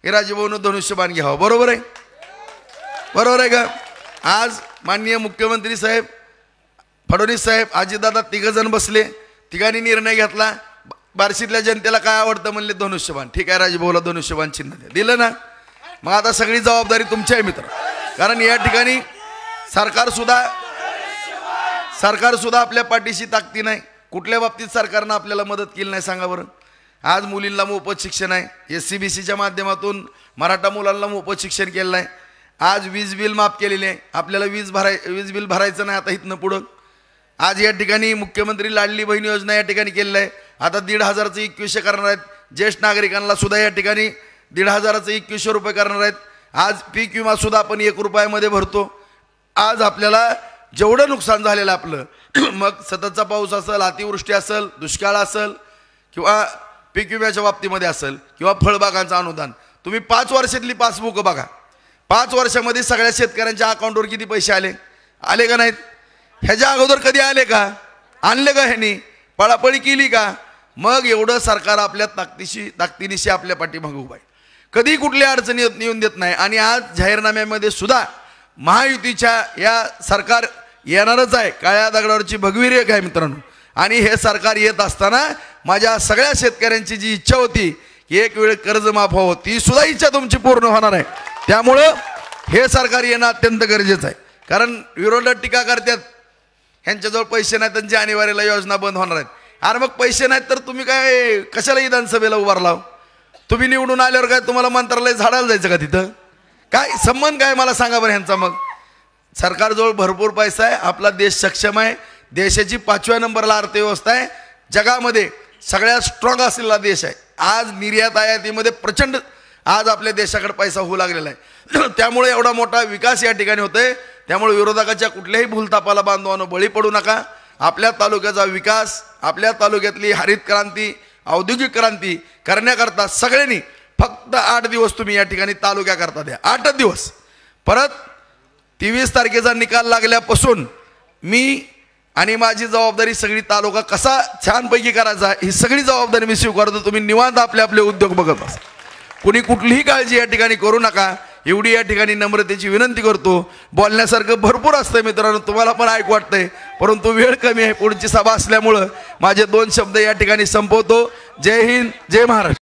हे राजभाऊनं धनुष्यबाण घ्यावं, बरोबर आहे? बरोबर आहे का? आज माननीय मुख्यमंत्री साहेब, फडणवीस साहेब, अजितदादा तिघजण बसले, तिघांनी निर्णय घेतला. बार्शीतल्या जनतेला काय आवडतं म्हणले? धनुष्यबाण. ठीक आहे, राजभाऊला धनुष्यबाण चिन्ह द्या. दिलं ना? मग आता सगळी जबाबदारी तुमची आहे मित्र. कारण या ठिकाणी सरकार सुद्धा आपल्या पाठीशी ताकदी नाही. कुठल्या बाबतीत सरकारनं आपल्याला मदत केली नाही सांगा बरं? आज मुलींना मोफत शिक्षण आहे, SCBCच्या माध्यमातून मराठा मुलांना मोफत शिक्षण केलं आहे. आज वीज बिल माफ केलेले आहे. आपल्याला वीज बिल भरायचं नाही आता इथनं पुढं. आज या ठिकाणी मुख्यमंत्री लाडली बहीण योजना या ठिकाणी केलेलं आहे. आता 1,500चं 2100 करणार आहेत. ज्येष्ठ नागरिकांना सुद्धा या ठिकाणी 1,500चं 2100 रुपये करणार आहेत. आज पीक विमा सुद्धा आपण 1 रुपयामध्ये भरतो. आज आपल्याला जेवढं नुकसान झालेलं आपलं मग सततचा पाऊस असेल, अतिवृष्टी असेल, दुष्काळ असेल किंवा पीक विम्याच्या बाबतीमध्ये असेल किंवा फळबागांचं अनुदान, तुम्ही 5 वर्षातली पासबुक बघा. 5 वर्षामध्ये सगळ्या शेतकऱ्यांच्या अकाउंटवर किती पैसे आले का नाहीत? ह्याच्या अगोदर कधी आले का? आणले का ह्यांनी? पळापळी केली का? मग एवढं सरकार आपल्या ताकदीनिशी आपल्या पाठीमागे उभं आहे. कधी कुठल्या अडचणी येऊन देत नाही. आणि आज जाहीरनाम्यामध्ये सुद्धा महायुतीच्या या सरकार येणारच आहे. काळ्या दगडावरची भगवी रेख आहे मित्रांनो. आणि हे सरकार येत असताना माझ्या सगळ्या शेतकऱ्यांची जी इच्छा होती की एक वेळ कर्ज माफ व्हावं, ती सुद्धा इच्छा तुमची पूर्ण होणार आहे. त्यामुळं हे सरकार येणं अत्यंत गरजेचं आहे. कारण विरोधक टीका करतात ह्यांच्याजवळ पैसे नाहीत, त्यांची जानेवारीला योजना बंद होणार आहेत. अरे मग पैसे नाहीत तर तुम्ही काय कशाला विधानसभेला उभारला? तुम्ही निवडून आल्यावर काय तुम्हाला मंत्रालय झाडायला जायचं का तिथं? काय संबंध काय मला सांगा बरं ह्यांचा. मग सरकारजवळ भरपूर पैसा आहे, आपला देश सक्षम आहे, देशाची 5व्या नंबरला अर्थव्यवस्था आहे, जगामध्ये सगळ्यात स्ट्रॉंग असलेला देश आहे. आज निर्यात आयातीमध्ये प्रचंड आज आपल्या देशाकडे पैसा होऊ लागलेला आहे. त्यामुळे एवढा मोठा विकास या ठिकाणी होतोय. त्यामुळे विरोधकाच्या कुठल्याही भूलतापाला बांधवांनो बळी पडू नका. आपल्या तालुक्याचा विकास, आपल्या तालुक्यातली हरित क्रांती, औद्योगिक क्रांती करण्याकरता सगळ्यांनी फक्त 8 दिवस तुम्ही या ठिकाणी तालुक्याकरता द्या. 8 दिवस. परत 23 तारखेचा निकाल लागल्यापासून मी आणि माझी जबाबदारी सगळी तालुका कसा छानपैकी करायचा ही सगळी जबाबदारी मी स्वीकारतो. तुम्ही निवांत आपले आपले उद्योग बघत बसा. कुणी कुठलीही काळजी या ठिकाणी करू नका एवढी या ठिकाणी नम्रतेची विनंती करतो. बोलण्यासारखं भरपूर असतं मित्रांनो, तुम्हाला पण ऐकू वाटतंय, परंतु वेळ कमी आहे. पुढची सभा असल्यामुळं माझे 2 शब्द या ठिकाणी संपवतो. जय हिंद, जय महाराष्ट्र.